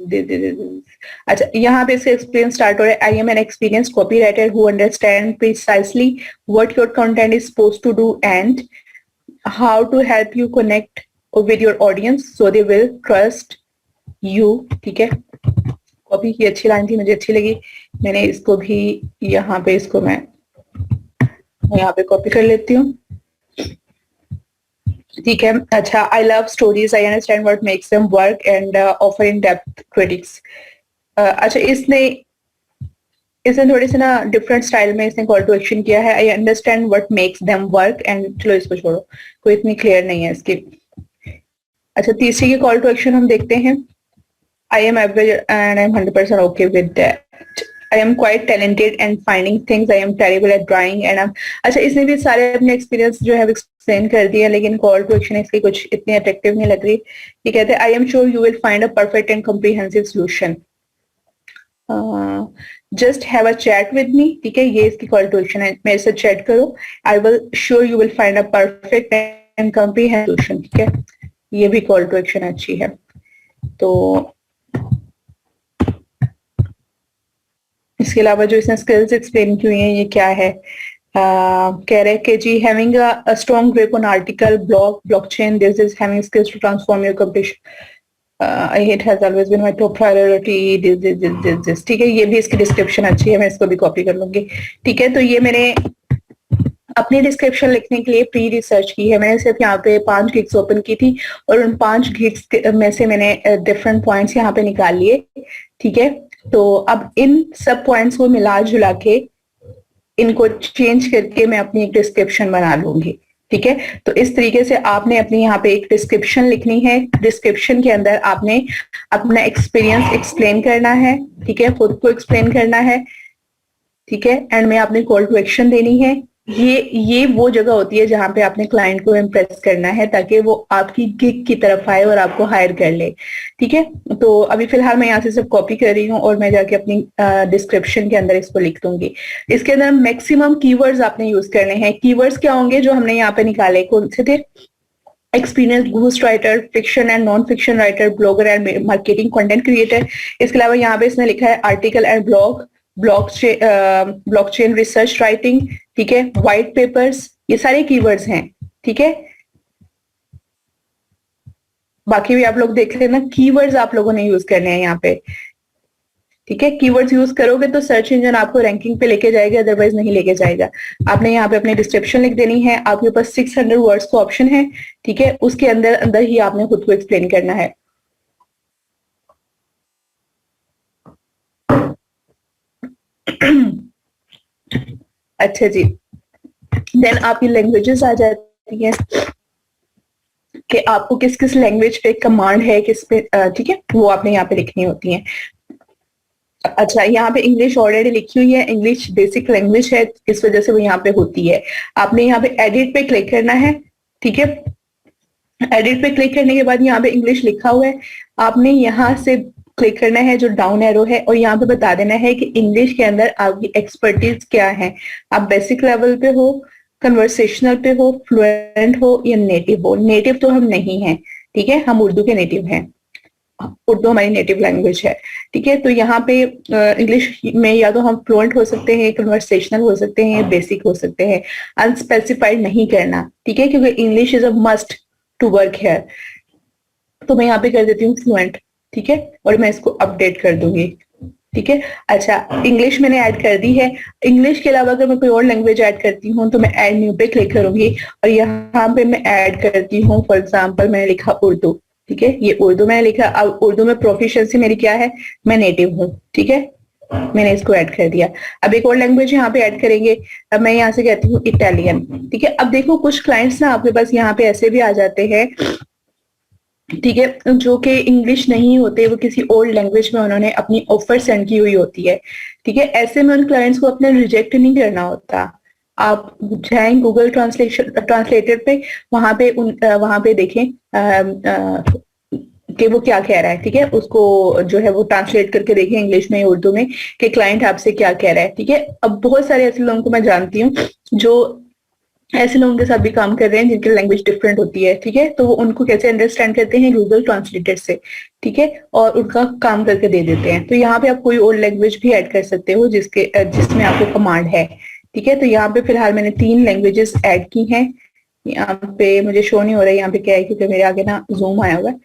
अच्छा यहाँ पे इसका एक्सपीरियंस स्टार्ट हो रहा है। I am an experience copy writer who understand precisely what your content is supposed to do and how to help you connect with your audience so they will trust you, ठीक है। Copy की अच्छी line थी, मुझे अच्छी लगी, मैंने इसको भी यहाँ पे इसको मैं यहाँ पे कॉपी कर लेती हूँ, ठीक है। अच्छा, I love stories, I understand what makes them work and offer in depth critics. अच्छा, इसने थोड़ी सी ना डिफरेंट स्टाइल में इसने कॉल टू एक्शन किया है। I understand what makes them work and, चलो इसको छोड़ो, कोई इतनी क्लियर नहीं है इसकी। अच्छा, तीसरी की कॉल टू एक्शन हम देखते हैं। I am average and I M 100% okay with that. I am quite talented and finding things, I am terrible at drawing and अच्छा, इसने भी सारे अपने एक्सपीरियंस जो है एक्सप्लेन कर दिया, लेकिन कॉल टू एक्शन इसकी कुछ इतनी अट्रैक्टिव नहीं लग रही। ये कहते हैं I am sure you will find a perfect and comprehensive solution, just have a chat with me, ठीक है। ये इसकी कॉल टू एक्शन है, मेरे से चैट करो, I will sure you will find a perfect and comprehensive solution, ठीक है। ये भी कॉल टू एक्शन अच्छी है। तो इसके अलावा जो इसने स्किल्स एक्सप्लेन की हुई है ये क्या है, कह रहे हैं कि जी having a strong grip on article blog blockchain, this is having skills to transform your competition, it has always been my top priority, this, ठीक है। ये भी इसकी डिस्क्रिप्शन अच्छी है, मैं इसको भी कॉपी कर लूंगी, ठीक है। तो ये मैंने अपनी डिस्क्रिप्शन लिखने के लिए प्री रिसर्च की है। मैंने सिर्फ यहाँ पे 5 गिग्स ओपन की थी और उन 5 गिग्स में से मैंने डिफरेंट पॉइंट्स यहाँ पे निकाल लिए, ठीक है। तो अब इन सब पॉइंट्स को मिला जुला के इनको चेंज करके मैं अपनी एक डिस्क्रिप्शन बना लूंगी, ठीक है। तो इस तरीके से आपने अपनी यहाँ पे एक डिस्क्रिप्शन लिखनी है। डिस्क्रिप्शन के अंदर आपने अपना एक्सपीरियंस एक्सप्लेन करना है, ठीक है, खुद को एक्सप्लेन करना है, ठीक है। एंड में आपने कॉल टू एक्शन देनी है। ये वो जगह होती है जहां पे आपने क्लाइंट को इम्प्रेस करना है ताकि वो आपकी गिग की तरफ आए और आपको हायर कर ले, ठीक है। तो अभी फिलहाल मैं यहाँ से सब कॉपी कर रही हूँ और मैं जाके अपनी डिस्क्रिप्शन के अंदर इसको लिख दूंगी। इसके अंदर मैक्सिमम कीवर्ड्स आपने यूज करने हैं। कीवर्ड्स क्या होंगे जो हमने यहाँ पे निकाले, कौन से थे? Experience ghost writer, fiction and non fiction writer, blogger and marketing content creator. इसके अलावा यहाँ पे इसने लिखा है article and blog, blockchain research writing, ठीक है, व्हाइट पेपर्स, ये सारे कीवर्ड्स हैं, ठीक है। बाकी भी आप लोग देख लेना, कीवर्ड्स आप लोगों ने यूज करने हैं यहाँ पे, ठीक है। कीवर्ड्स यूज करोगे तो सर्च इंजन आपको रैंकिंग पे लेके जाएगा, अदरवाइज नहीं लेके जाएगा। आपने यहाँ पे अपनी डिस्क्रिप्शन लिख देनी है। आपके पास 600 वर्ड्स का ऑप्शन है, ठीक है, उसके अंदर अंदर ही आपने खुद को एक्सप्लेन करना है। अच्छा जी, देन आपकी लैंग्वेजेस आ जाती हैं कि आपको किस किस लैंग्वेज पे कमांड है, किस पे, ठीक है, वो आपने यहाँ पे लिखनी होती है। अच्छा, यहाँ पे इंग्लिश ऑलरेडी लिखी हुई है, इंग्लिश बेसिक लैंग्वेज है, इस वजह से वो यहाँ पे होती है। आपने यहाँ पे एडिट पे क्लिक करना है, ठीक है। एडिट पे क्लिक करने के बाद यहाँ पे इंग्लिश लिखा हुआ है, आपने यहाँ से क्लिक करना है जो डाउन एरो है और यहाँ पे बता देना है कि इंग्लिश के अंदर आपकी एक्सपर्टीज क्या है। आप बेसिक लेवल पे हो, कन्वर्सेशनल पे हो, फ्लुएंट हो या नेटिव हो। नेटिव तो हम नहीं हैं, ठीक है, हम उर्दू के नेटिव हैं, उर्दू हमारी नेटिव लैंग्वेज है, ठीक है। तो यहाँ पे इंग्लिश में या तो हम फ्लुएंट हो सकते हैं, कन्वर्सेशनल हो सकते हैं, बेसिक हो सकते हैं, अनस्पेसिफाइड नहीं करना, ठीक है, क्योंकि English is a must to work here. तो मैं यहाँ पे कर देती हूँ फ्लुएंट, ठीक है, और मैं इसको अपडेट कर दूंगी, ठीक है। अच्छा, इंग्लिश मैंने ऐड कर दी है। इंग्लिश के अलावा अगर मैं कोई और लैंग्वेज ऐड करती हूँ तो मैं ऐड न्यू पे क्लिक करूंगी और यहाँ पे मैं ऐड करती हूँ, फॉर एग्जांपल मैंने लिखा उर्दू। ठीक है, ये उर्दू मैंने लिखा। अब उर्दू में प्रोफिशिएंसी मेरी क्या है, मैं नेटिव हूँ। ठीक है, मैंने इसको ऐड कर दिया। अब एक और लैंग्वेज यहाँ पे ऐड करेंगे। अब मैं यहाँ से कहती हूँ इटालियन। ठीक है, अब देखो कुछ क्लाइंट्स ना आपके पास यहाँ पे ऐसे भी आ जाते हैं, ठीक है, जो कि इंग्लिश नहीं होते, वो किसी और लैंग्वेज में उन्होंने अपनी ऑफर सेंड की हुई होती है। ठीक है, ऐसे में उन क्लाइंट्स को अपने रिजेक्ट नहीं करना होता। आप जाएं गूगल ट्रांसलेटर पे, वहां पे देखें कि वो क्या कह रहा है। ठीक है, उसको जो है वो ट्रांसलेट करके देखें इंग्लिश में, उर्दू में, कि क्लाइंट आपसे क्या कह रहा है। ठीक है, अब बहुत सारे ऐसे लोगों को मैं जानती हूँ जो ऐसे लोगों के साथ भी काम कर रहे हैं जिनकी लैंग्वेज डिफरेंट होती है। ठीक है, तो वो उनको कैसे अंडरस्टैंड करते हैं, गूगल ट्रांसलेटर से। ठीक है, और उनका काम करके दे देते हैं। तो यहाँ पे आप कोई और लैंग्वेज भी ऐड कर सकते हो जिसमें आपको कमांड है। ठीक है, तो यहाँ पे फिलहाल मैंने 3 लैंग्वेजेस ऐड की हैं। यहाँ पे मुझे शो नहीं हो रहा है, यहाँ पे क्या है, क्योंकि मेरे आगे ना जूम आया हुआ है।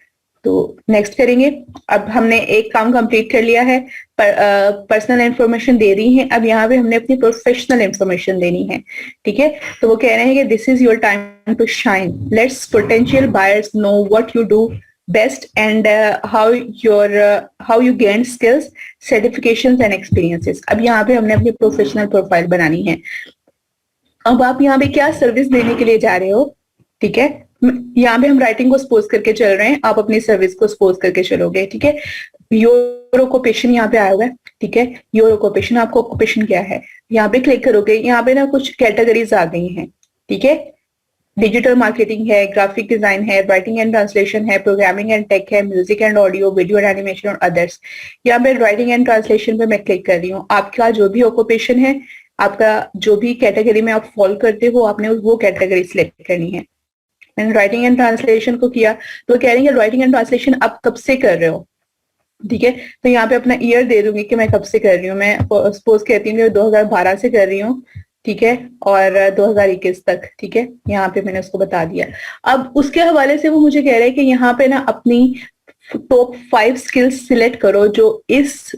तो नेक्स्ट करेंगे। अब हमने एक काम कंप्लीट कर लिया है, पर्सनल इंफॉर्मेशन दे दी है। अब यहाँ पे हमने अपनी प्रोफेशनल इंफॉर्मेशन देनी है। ठीक है, तो वो कह रहे हैं कि this is your time to shine, let's potential buyers know what you do best and how you gain skills, certifications and experiences. अब यहाँ पे हमने अपनी प्रोफेशनल प्रोफाइल बनानी है। अब आप यहाँ पे क्या सर्विस देने के लिए जा रहे हो। ठीक है, यहाँ पे हम राइटिंग को सपोज करके चल रहे हैं, आप अपनी सर्विस को सपोज करके चलोगे। ठीक है, योर ऑक्यूपेशन यहाँ पे आया हुआ है। ठीक है, योर ऑक्यूपेशन, आपको ऑक्यूपेशन क्या है, यहाँ पे क्लिक करोगे। यहाँ पे ना कुछ कैटेगरीज आ गई हैं। ठीक है, डिजिटल मार्केटिंग है, ग्राफिक डिजाइन है, राइटिंग एंड ट्रांसलेशन है, प्रोग्रामिंग एंड टेक है, music and audio, video and animation और अदर्स। यहाँ पे राइटिंग एंड ट्रांसलेशन पे मैं क्लिक कर रही हूँ। आपका जो भी ऑक्यूपेशन है, आपका जो भी कैटेगरी में आप फॉलो करते हो, आपने वो कैटेगरी सिलेक्ट करनी है। मैंने राइटिंग एंड ट्रांसलेशन को किया, तो कह रही है राइटिंग एंड ट्रांसलेशन आप कब से कर रहे हो। ठीक है, तो यहाँ पे अपना ईयर दे दूंगी कि मैं कब से कर रही हूँ। मैं सपोज कहती हूँ कि 2012 से कर रही हूँ। ठीक है, और 2021 तक। ठीक है, यहाँ पे मैंने उसको बता दिया। अब उसके हवाले से वो मुझे कह रहे हैं कि यहाँ पे ना अपनी टॉप 5 स्किल्स सिलेक्ट करो जो इस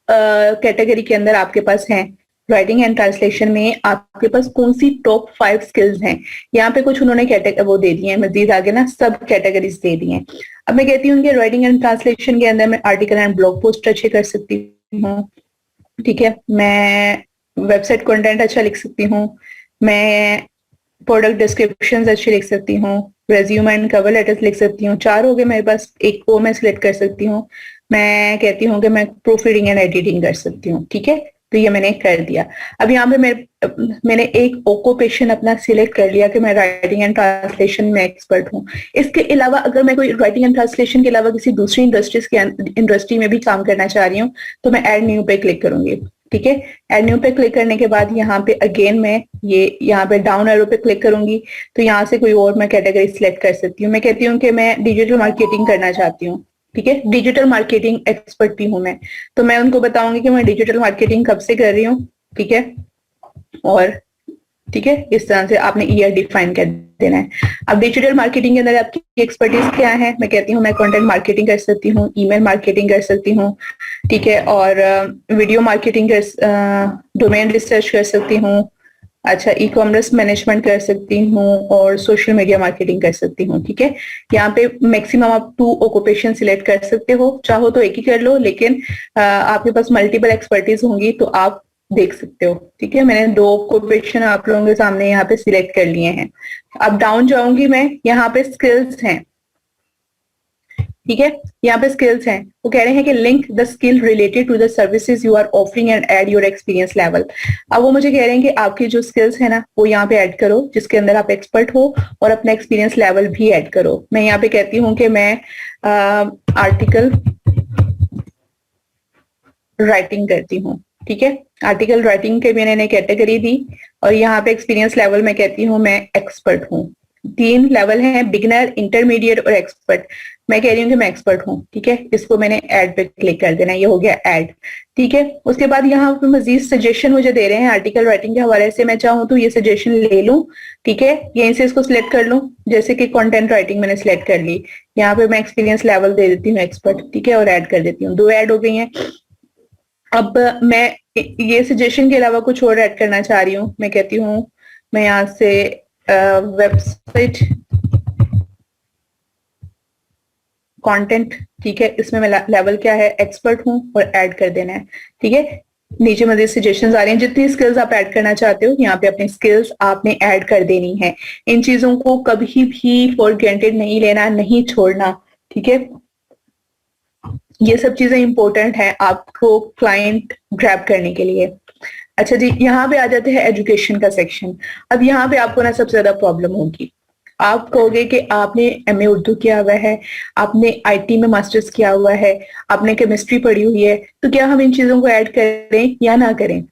कैटेगरी के अंदर आपके पास हैं। राइटिंग एंड ट्रांसलेशन में आपके पास कौन सी टॉप 5 स्किल्स हैं। यहाँ पे कुछ उन्होंने वो दे दिए हैं, मजीद आगे ना सब कैटेगरीज दे दी हैं। अब मैं कहती हूँ कि राइटिंग एंड ट्रांसलेशन के अंदर मैं आर्टिकल एंड ब्लॉग पोस्ट अच्छे कर सकती हूँ। ठीक है, मैं वेबसाइट कंटेंट अच्छा लिख सकती हूँ, मैं प्रोडक्ट डिस्क्रिप्शन अच्छी लिख सकती हूँ, रेज्यूम एंड कवर लेटर्स लिख सकती हूँ। 4 हो गए मेरे पास, एक और मैं सिलेक्ट कर सकती हूँ। मैं कहती हूँ कि मैं प्रूफ रीडिंग एंड एडिटिंग कर सकती हूँ। ठीक है, तो ये मैंने कर दिया। अब यहाँ पे मैंने एक ऑक्यूपेशन अपना सिलेक्ट कर लिया कि मैं राइटिंग एंड ट्रांसलेशन में एक्सपर्ट हूँ। इसके अलावा अगर मैं कोई राइटिंग एंड ट्रांसलेशन के अलावा किसी दूसरी इंडस्ट्री में भी काम करना चाह रही हूँ, तो मैं ऐड न्यू पे क्लिक करूंगी। ठीक है, ऐड न्यू पे क्लिक करने के बाद यहाँ पे अगेन मैं ये यहाँ पे डाउन एरो पे क्लिक करूंगी, तो यहाँ से कोई और मैं कैटेगरी सिलेक्ट कर सकती हूँ। मैं कहती हूँ कि मैं डिजिटल मार्केटिंग करना चाहती हूँ। ठीक है, डिजिटल मार्केटिंग एक्सपर्ट भी हूँ मैं, तो मैं उनको बताऊंगी कि मैं डिजिटल मार्केटिंग कब से कर रही हूँ। ठीक है, और ठीक है, इस तरह से आपने ईयर डिफाइन कर देना है। अब डिजिटल मार्केटिंग के अंदर आपकी एक्सपर्टीज क्या है। मैं कहती हूँ मैं कंटेंट मार्केटिंग कर सकती हूँ, ईमेल मार्केटिंग कर सकती हूँ। ठीक है, और वीडियो मार्केटिंग डोमेन रिसर्च कर सकती हूँ। अच्छा, ई कॉमर्स मैनेजमेंट कर सकती हूँ और सोशल मीडिया मार्केटिंग कर सकती हूँ। ठीक है, यहाँ पे मैक्सिमम आप 2 ऑक्यूपेशन सिलेक्ट कर सकते हो, चाहो तो एक ही कर लो, लेकिन आपके पास मल्टीपल एक्सपर्टीज होंगी तो आप देख सकते हो। ठीक है, मैंने 2 ऑक्यूपेशन आप लोगों के सामने यहाँ पे सिलेक्ट कर लिए हैं। अब डाउन जाऊंगी मैं, यहाँ पे स्किल्स हैं। ठीक है, यहाँ पे स्किल्स हैं। वो कह रहे हैं कि link the skill related to the services you are offering and add your experience level. अब वो मुझे कह रहे हैं कि आपकी जो स्किल्स है ना, वो यहाँ पे ऐड करो जिसके अंदर आप एक्सपर्ट हो, और अपना एक्सपीरियंस लेवल भी ऐड करो। मैं यहाँ पे कहती हूँ कि मैं आर्टिकल राइटिंग करती हूँ। ठीक है, आर्टिकल राइटिंग के मैंने कैटेगरी दी, और यहाँ पे एक्सपीरियंस लेवल मैं कहती हूँ मैं एक्सपर्ट हूँ। 3 लेवल हैं, बिगिनर, इंटरमीडिएट और एक्सपर्ट। मैं कह रही हूँ कि मैं एक्सपर्ट हूँ। ठीक है, इसको मैंने ऐड पे क्लिक कर देना, ये हो गया ऐड। ठीक है, उसके बाद यहाँ पे मजीद सजेशन मुझे दे रहे हैं आर्टिकल राइटिंग के हवाले से। मैं चाहूँ तो ये सजेशन ले लूँ। ठीक है, यहीं से इसको सिलेक्ट कर लूँ, जैसे कि कंटेंट राइटिंग मैंने सिलेक्ट कर ली। यहाँ पे मैं एक्सपीरियंस लेवल दे देती हूँ एक्सपर्ट। ठीक है, और ऐड कर देती हूँ। 2 ऐड हो गई हैं। अब मैं ये सजेशन के अलावा कुछ और ऐड करना चाह रही हूँ। मैं कहती हूँ मैं यहाँ से वेबसाइट कंटेंट, ठीक है, इसमें मैं लेवल क्या है, एक्सपर्ट हूँ, और ऐड कर देना है। ठीक है, नीचे मजीद सजेशंस आ रही हैं, जितनी स्किल्स आप ऐड करना चाहते हो यहाँ पे अपनी स्किल्स आपने ऐड कर देनी है। इन चीजों को कभी भी फॉर ग्रांटेड नहीं लेना, नहीं छोड़ना। ठीक है, ये सब चीजें इंपॉर्टेंट है आपको क्लाइंट ग्रैब करने के लिए। अच्छा जी, यहाँ पे आ जाते हैं एजुकेशन का सेक्शन। अब यहाँ पे आपको ना सबसे ज्यादा प्रॉब्लम होगी। आप कहोगे कि आपने एमए उर्दू किया हुआ है, आपने आईटी में मास्टर्स किया हुआ है, आपने केमिस्ट्री पढ़ी हुई है, तो क्या हम इन चीजों को ऐड करें या ना करें?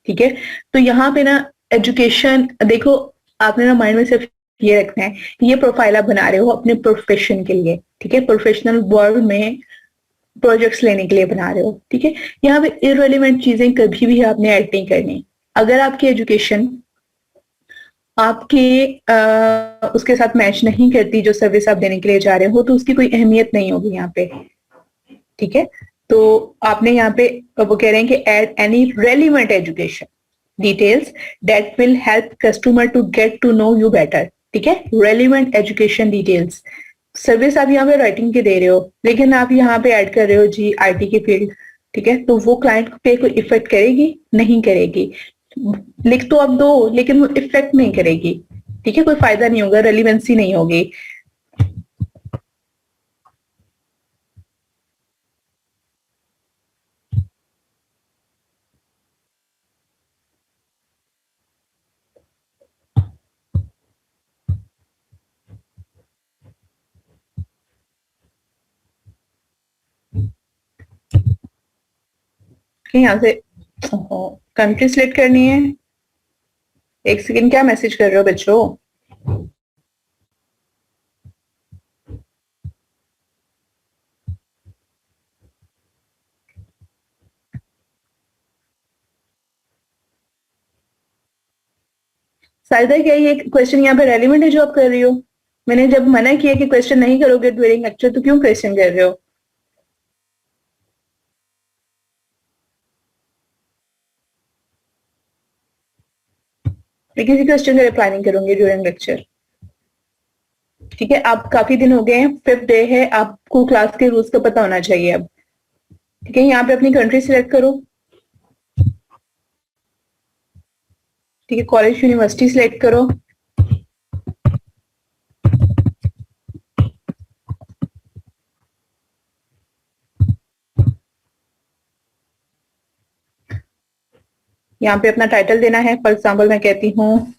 ठीक है, तो यहाँ पे ना एजुकेशन देखो, आपने ना माइंड में सिर्फ ये रखना है कि ये प्रोफाइल आप बना रहे हो अपने प्रोफेशन के लिए। ठीक है, प्रोफेशनल वर्ल्ड में प्रोजेक्ट्स लेने के लिए बना रहे हो। ठीक है, यहाँ पे इररिलेवेंट चीजें कभी भी आपने ऐड नहीं करनी। अगर आपकी एजुकेशन आपके उसके साथ मैच नहीं करती जो सर्विस आप देने के लिए जा रहे हो, तो उसकी कोई अहमियत नहीं होगी यहाँ पे। ठीक है, तो आपने यहाँ पे वो कह रहे हैं कि add any relevant education details that will help customer to get to know you better. ठीक है, रेलिवेंट एजुकेशन डिटेल्स। सर्विस आप यहाँ पे राइटिंग के दे रहे हो, लेकिन आप यहाँ पे ऐड कर रहे हो जी आईटी की फील्ड। ठीक है, तो वो क्लाइंट पे कोई इफेक्ट करेगी? नहीं करेगी। लिख तो आप दो, लेकिन वो इफेक्ट नहीं करेगी। ठीक है, कोई फायदा नहीं होगा, रेलिवेंसी नहीं होगी। यहाँ से कंट्री सिलेक्ट करनी है। एक सेकेंड, क्या मैसेज कर रहे हो बच्चों? साइदा, क्या ये क्वेश्चन यहाँ पे रेलिवेंट है जो आप कर रही हो? मैंने जब मना किया कि क्वेश्चन नहीं करोगे ड्यूरिंग लेक्चर, तो क्यों क्वेश्चन कर रहे हो? मैं किसी क्वेश्चन का रिप्लाई नहीं करूंगी ड्यूरिंग लेक्चर। ठीक है, आप काफी दिन हो गए हैं, 5th डे है, आपको क्लास के रूल्स का पता होना चाहिए अब। ठीक है, यहाँ पे अपनी कंट्री सिलेक्ट करो। ठीक है, कॉलेज यूनिवर्सिटी सिलेक्ट करो। यहाँ पे अपना टाइटल देना है। फॉर एग्जाम्पल मैं कहती हूँ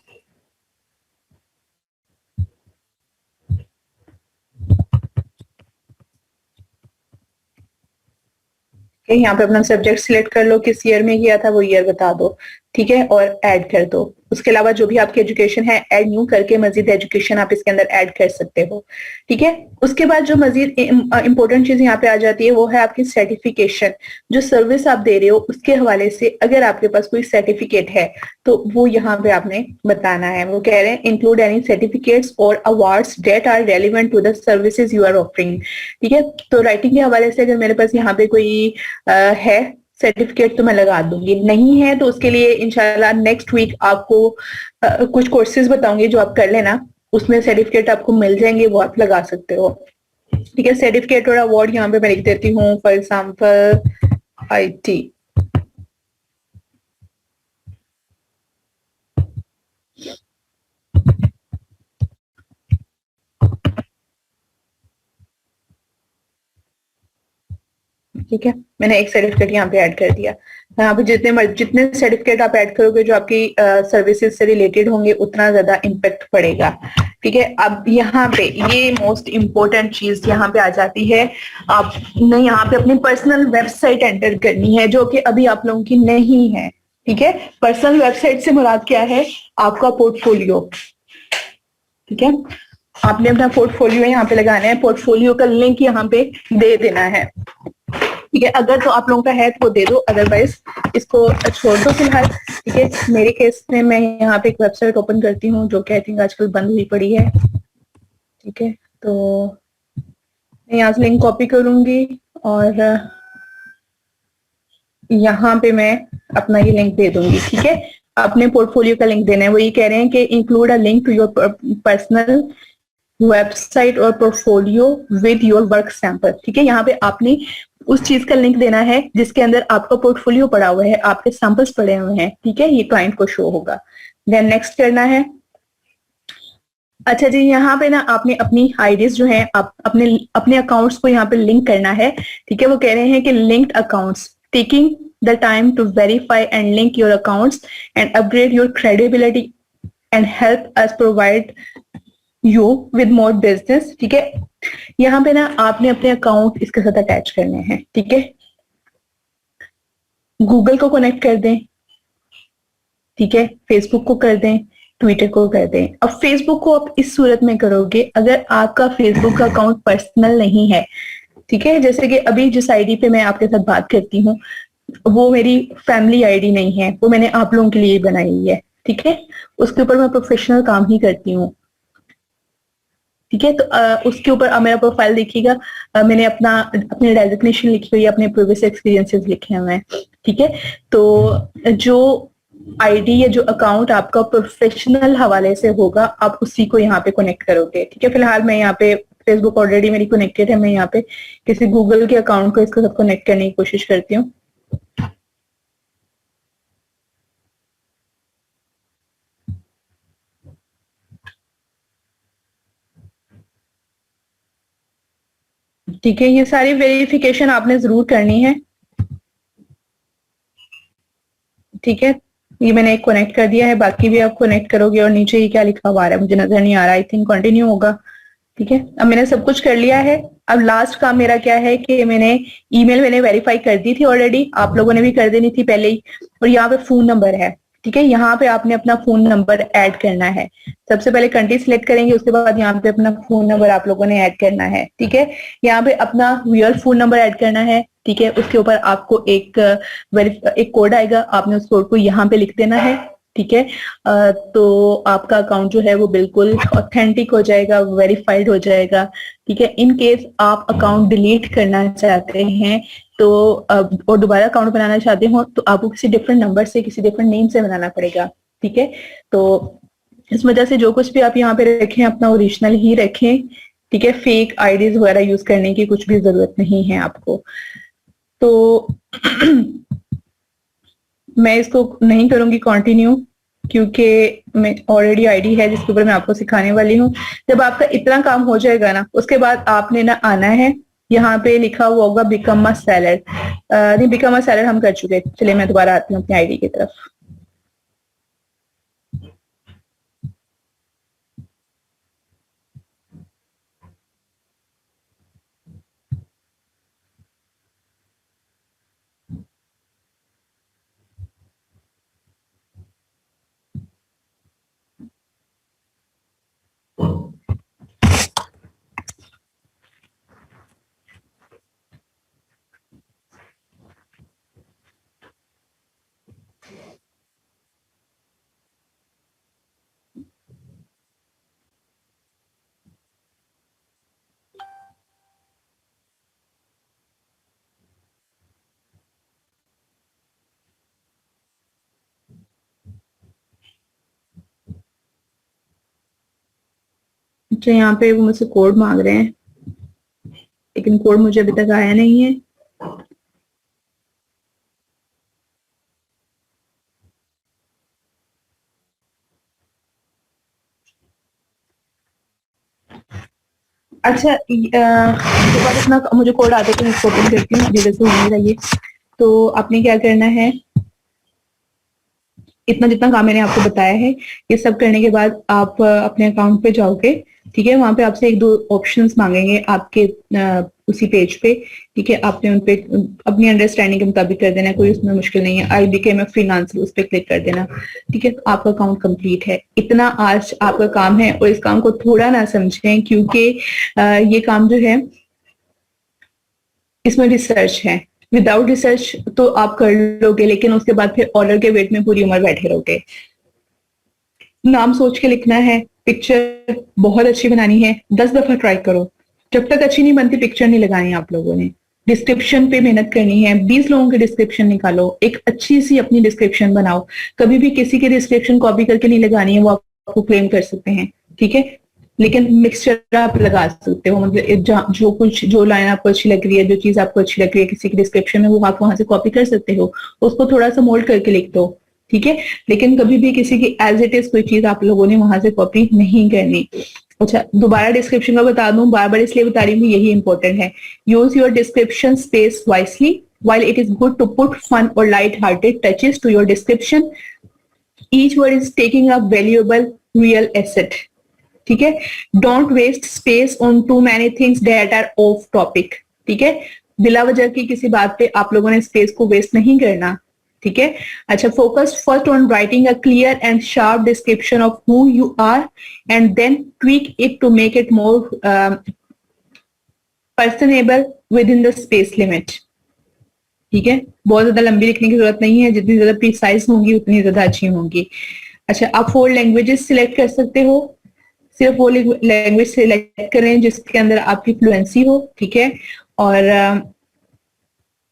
यहाँ पे अपना सब्जेक्ट सिलेक्ट कर लो, किस ईयर में किया था वो ईयर बता दो। ठीक है, और ऐड कर दो। उसके अलावा जो भी आपकी एजुकेशन है ऐड न्यू करके मजीद एजुकेशन आप इसके अंदर ऐड कर सकते हो। ठीक है, उसके बाद जो मजीद इंपॉर्टेंट चीज यहाँ पे आ जाती है वो है आपकी सर्टिफिकेशन। जो सर्विस आप दे रहे हो उसके हवाले से अगर आपके पास कोई सर्टिफिकेट है तो वो यहाँ पे आपने बताना है। वो कह रहे हैं इंक्लूड एनी सर्टिफिकेट्स और awards that are relevant to the services you are offering. ठीक है, तो राइटिंग के हवाले से अगर मेरे पास यहाँ पे कोई है सर्टिफिकेट तो मैं लगा दूंगी, नहीं है तो उसके लिए इंशाल्लाह नेक्स्ट वीक आपको कुछ कोर्सेज बताऊंगी जो आप कर लेना, उसमें सर्टिफिकेट आपको मिल जाएंगे, वो आप लगा सकते हो। ठीक है, सर्टिफिकेट और अवार्ड यहाँ पे मैं लिख देती हूँ, फॉर एग्जाम्पल आईटी। ठीक है, मैंने एक सर्टिफिकेट यहाँ पे ऐड कर दिया। यहाँ पे जितने सर्टिफिकेट आप ऐड करोगे जो आपकी सर्विसेज से रिलेटेड होंगे उतना ज्यादा इम्पेक्ट पड़ेगा। ठीक है, अब यहाँ पे ये मोस्ट इम्पोर्टेंट चीज यहाँ पे आ जाती है। आपने यहाँ पे अपनी पर्सनल वेबसाइट एंटर करनी है जो कि अभी आप लोगों की नहीं है। ठीक है, पर्सनल वेबसाइट से मुराद क्या है? आपका पोर्टफोलियो। ठीक है, आपने अपना पोर्टफोलियो यहाँ पे लगाना है, पोर्टफोलियो का लिंक यहाँ पे दे देना है। ठीक है, अगर तो आप लोगों का है तो दे दो, अदरवाइज इसको छोड़ दो फिलहाल। ठीक है, मेरे केस में मैं यहाँ पे एक वेबसाइट ओपन करती हूँ जो कि आई थिंक आजकल बंद हुई पड़ी है। ठीक है, तो मैं यहाँ से लिंक कॉपी करूंगी और यहाँ पे मैं अपना ये लिंक दे दूंगी, ठीक है। अपने पोर्टफोलियो का लिंक देना है। वो ये कह रहे हैं कि include a link to your personal website और portfolio with your work sample, ठीक है। यहाँ पे आपने उस चीज का लिंक देना है जिसके अंदर आपका पोर्टफोलियो पड़ा हुआ है, आपके सैंपल्स पड़े हुए हैं, ठीक है। ये क्लाइंट को शो होगा। देन नेक्स्ट करना है। अच्छा जी, यहाँ पे ना आपने अपनी आईडीज जो है, आप अपने अपने अकाउंट्स को यहाँ पे लिंक करना है, ठीक है। वो कह रहे हैं कि linked accounts taking the time to verify and link your accounts and upgrade your credibility and help us provide you with more business, ठीक है। यहाँ पे ना आपने अपने अकाउंट इसके साथ अटैच करने हैं, ठीक है। गूगल को कनेक्ट कर दें, ठीक है। फेसबुक को कर दें, ट्विटर को कर दें। अब फेसबुक को आप इस सूरत में करोगे अगर आपका फेसबुक का अकाउंट पर्सनल नहीं है, ठीक है। जैसे कि अभी जिस आईडी पे मैं आपके साथ बात करती हूँ वो मेरी फैमिली आईडी नहीं है, वो मैंने आप लोगों के लिए बनाई हुई है, ठीक है। उसके ऊपर मैं प्रोफेशनल काम ही करती हूँ, ठीक है। तो उसके ऊपर मेरा प्रोफाइल देखिएगा, मैंने अपनी डेजिग्नेशन लिखी हुई है, अपने प्रीवियस एक्सपीरियंसेस लिखे हुए हैं, ठीक है। तो जो आईडी या जो अकाउंट आपका प्रोफेशनल हवाले से होगा आप उसी को यहाँ पे कनेक्ट करोगे, ठीक है। फिलहाल मैं यहाँ पे फेसबुक ऑलरेडी मेरी कनेक्टेड है, मैं यहाँ पे किसी गूगल के अकाउंट को इसके साथ कनेक्ट करने की कोशिश करती हूँ। ठीक है, ये सारी वेरिफिकेशन आपने जरूर करनी है, ठीक है। ये मैंने एक कनेक्ट कर दिया है, बाकी भी आप कनेक्ट करोगे। और नीचे ये क्या लिखा हुआ है मुझे नजर नहीं आ रहा, आई थिंक कंटिन्यू होगा, ठीक है। अब मैंने सब कुछ कर लिया है। अब लास्ट काम मेरा क्या है कि मैंने वेरीफाई कर दी थी ऑलरेडी, आप लोगों ने भी कर देनी थी पहले ही। और यहाँ पे फोन नंबर है, ठीक है। यहाँ पे आपने अपना फोन नंबर ऐड करना है। सबसे पहले कंट्री सिलेक्ट करेंगे, उसके बाद यहाँ पे अपना फोन नंबर आप लोगों ने ऐड करना है, ठीक है। यहाँ पे अपना रियल फोन नंबर ऐड करना है, ठीक है। उसके ऊपर आपको एक कोड आएगा, आपने उस कोड को यहाँ पे लिख देना है, ठीक है। तो आपका अकाउंट जो है वो बिल्कुल ऑथेंटिक हो जाएगा, वेरीफाइड हो जाएगा, ठीक है। इन केस आप अकाउंट डिलीट करना चाहते हैं तो और दोबारा अकाउंट बनाना चाहते हो तो आपको किसी डिफरेंट नंबर से, किसी डिफरेंट नेम से बनाना पड़ेगा, ठीक है। तो इस वजह से जो कुछ भी आप यहाँ पे रखें अपना ओरिजिनल ही रखें, ठीक है। फेक आईडीज वगैरह यूज करने की कुछ भी जरूरत नहीं है आपको। तो मैं इसको नहीं करूंगी कंटिन्यू क्योंकि मैं ऑलरेडी आईडी है जिसके ऊपर मैं आपको सिखाने वाली हूँ। जब आपका इतना काम हो जाएगा ना उसके बाद आपने ना आना है, यहाँ पे लिखा हुआ होगा बिकम अ सेलर। नहीं, बिकम अ सेलर हम कर चुके। चलिए मैं दोबारा आती हूँ अपनी आईडी की तरफ। अच्छा, यहाँ पे वो मुझसे कोड मांग रहे हैं लेकिन कोड मुझे अभी तक आया नहीं है। अच्छा, उसके बाद अपना मुझे कोड आते तो मैं इसको ओपन करती हूँ, धीरे से हो नहीं रही है। तो आपने क्या करना है, इतना जितना काम मैंने आपको बताया है ये सब करने के बाद आप अपने अकाउंट पे जाओगे, ठीक है। वहां पे आपसे एक दो ऑप्शंस मांगेंगे आपके उसी पेज पे, ठीक है। आपने उन पे अपनी अंडरस्टैंडिंग के मुताबिक कर देना, कोई उसमें मुश्किल नहीं है। आई बिकेम अ फ्रीलांसर उस पर क्लिक कर देना, ठीक है। आपका अकाउंट कंप्लीट है। इतना आज आपका काम है और इस काम को थोड़ा ना समझें क्योंकि ये काम जो है इसमें रिसर्च है। विदाउट रिसर्च तो आप कर लोगे लेकिन उसके बाद फिर ऑर्डर के वेट में पूरी उम्र बैठे रहोगे। नाम सोच के लिखना है, पिक्चर बहुत अच्छी बनानी है, 10 दफा ट्राई करो, जब तक अच्छी नहीं बनती पिक्चर नहीं लगानी आप लोगों ने। डिस्क्रिप्शन पे मेहनत करनी है, 20 लोगों की डिस्क्रिप्शन निकालो, एक अच्छी सी अपनी डिस्क्रिप्शन बनाओ। कभी भी किसी की डिस्क्रिप्शन कॉपी करके नहीं लगानी है, वो आपको क्लेम कर सकते हैं, ठीक है। लेकिन मिक्सचर आप लगा सकते हो, मतलब जो कुछ, जो लाइन आपको अच्छी लग रही है, जो चीज आपको अच्छी लग रही है किसी की डिस्क्रिप्शन में, वो आप वहां से कॉपी कर सकते हो, उसको थोड़ा सा मोल्ड करके लिख दो, ठीक है। लेकिन कभी भी किसी की एज इट इज कोई चीज आप लोगों ने वहां से कॉपी नहीं करनी। अच्छा, दोबारा डिस्क्रिप्शन का बता दूं, बार बार इसलिए बता रही हूँ, यही इंपॉर्टेंट है। Use your description space wisely, while it is good to put fun or light-hearted touches to your description, each word is taking a valuable real asset, ठीक है। Don't waste space on too many things that are off topic, ठीक है। बिला वजह की किसी बात पे आप लोगों ने स्पेस को वेस्ट नहीं करना, ठीक है। अच्छा, focus first on writing a clear and sharp description of who you are and then tweak it to make it more personable within the space limit, ठीक है। बहुत ज्यादा लंबी लिखने की जरूरत नहीं है, जितनी ज्यादा प्रिसाइज होंगी उतनी ज्यादा अच्छी होंगी। अच्छा, आप 4 लैंग्वेजेस सिलेक्ट कर सकते हो, सिर्फ वो लैंग्वेज सिलेक्ट करें जिसके अंदर आपकी फ्लुएंसी हो, ठीक है। और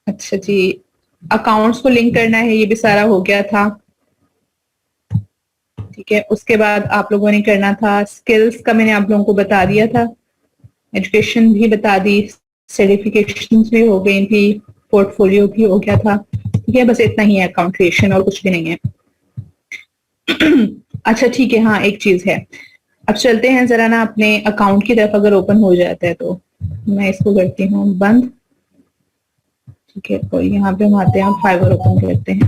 अच्छा जी, अकाउंट्स को लिंक करना है, ये भी सारा हो गया था, ठीक है। उसके बाद आप लोगों ने करना था स्किल्स का, मैंने आप लोगों को बता दिया था, एजुकेशन भी बता दी, सर्टिफिकेशंस भी हो गई थी, पोर्टफोलियो भी हो गया था, ठीक है। बस इतना ही है अकाउंट क्रिएशन, और कुछ भी नहीं है। अच्छा ठीक है, हाँ एक चीज है, अब चलते हैं जरा ना अपने अकाउंट की तरफ, अगर ओपन हो जाता है तो मैं इसको करती हूँ बंद, ठीक है। और यहाँ पे हम आते हैं, फाइवर ओपन करते हैं।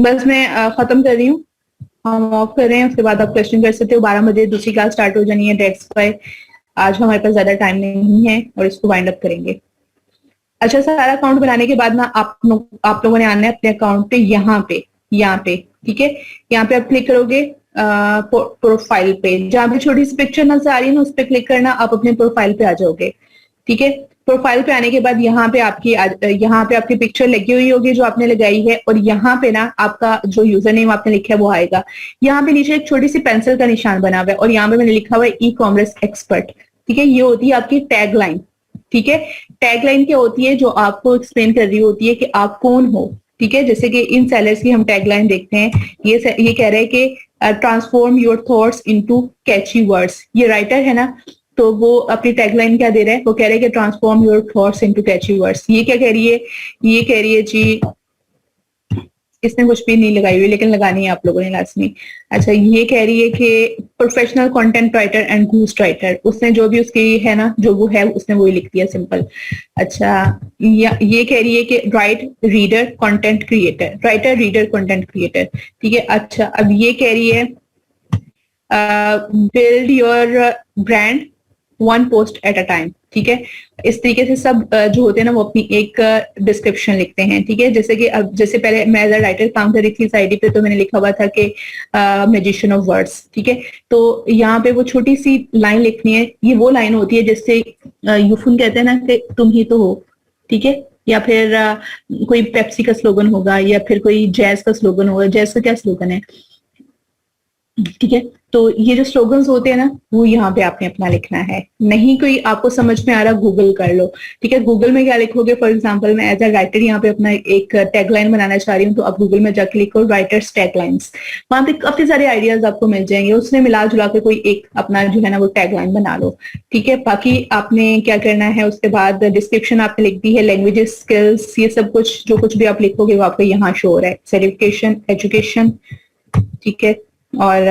बस मैं खत्म कर रही हूँ, हम ऑफ कर रहे हैं, उसके बाद आप क्वेश्चन कर सकते हो। 12 बजे दूसरी क्लास स्टार्ट हो जानी है, डेट्स वाई आज हमारे पास ज्यादा टाइम नहीं है और इसको वाइंड अप करेंगे। अच्छा, सारा अकाउंट बनाने के बाद ना आप लोगों ने आना है अपने अकाउंट पे, यहाँ पे, ठीक है। यहाँ पे आप क्लिक करोगे प्रोफाइल पे, जहां पे छोटी सी पिक्चर नजर आ रही है ना, उस पर क्लिक करना, आप अपने प्रोफाइल पे आ जाओगे, ठीक है। प्रोफाइल पे आने के बाद यहाँ पे आपकी पिक्चर लगी हुई होगी जो आपने लगाई है, और यहाँ पे ना आपका जो यूजर नेम आपने लिखा है वो आएगा। यहाँ पे नीचे एक छोटी सी पेंसिल का निशान बना हुआ है, और यहाँ पे मैंने लिखा हुआ है ई कॉमर्स एक्सपर्ट, ठीक है। ये होती है आपकी टैग लाइन, ठीक है। टैग लाइन क्या होती है, जो आपको एक्सप्लेन कर रही होती है कि आप कौन हो, ठीक है। जैसे कि इन सेलर्स की हम टैग लाइन देखते हैं, ये कह रहे हैं कि transform your thoughts into catchy words, ये राइटर है ना, तो वो अपनी टैगलाइन क्या दे रहा है, वो कह रहे हैं कि transform your thoughts into catchy words. ये क्या कह रही है, ये कह रही है जी, इसने कुछ भी नहीं लगाई हुई, लेकिन लगानी है आप लोगों ने लास्ट में। अच्छा, ये कह रही है कि professional content writer and ghost writer, उसने जो भी उसकी है ना, जो वो है उसने वही लिख दिया, सिंपल। अच्छा, ये कह रही है कि right reader content creator, writer reader content creator, ठीक है। अच्छा, अब ये कह रही है build your brand one post at a time, ठीक है। इस तरीके से सब जो होते हैं ना, वो अपनी एक डिस्क्रिप्शन लिखते हैं, ठीक है। जैसे कि अब, जैसे पहले मैं एज अ राइटर काम कर रही थी इस आईडी पे, तो मैंने लिखा हुआ था कि मैजिशियन ऑफ वर्ड्स, ठीक है। तो यहाँ पे वो छोटी सी लाइन लिखनी है, ये वो लाइन होती है जिससे यूफुन कहते हैं ना कि तुम ही तो हो, ठीक है। या फिर कोई पेप्सी का स्लोगन होगा, या फिर कोई जैज का स्लोगन होगा। जैज का क्या स्लोगन है, ठीक है। तो ये जो स्लोगन्स होते हैं ना, वो यहाँ पे आपने अपना लिखना है। नहीं कोई आपको समझ में आ रहा, गूगल कर लो, ठीक है। गूगल में क्या लिखोगे, फॉर एग्जांपल मैं एज अ राइटर यहाँ पे अपना एक टैगलाइन बनाना चाह रही हूँ, तो आप गूगल में जाके लिखो राइटर्स टैगलाइंस, वहां पे काफी सारे आइडियाज आपको मिल जाएंगे, उसने मिला जुला के कोई एक अपना जो है ना वो टैगलाइन बना लो, ठीक है। बाकी आपने क्या करना है, उसके बाद डिस्क्रिप्शन आपने लिख दी है, लैंग्वेजेस, स्किल्स, ये सब कुछ जो कुछ भी आप लिखोगे वो आपको यहाँ शो हो रहा है, सर्टिफिकेशन, एजुकेशन, ठीक है। और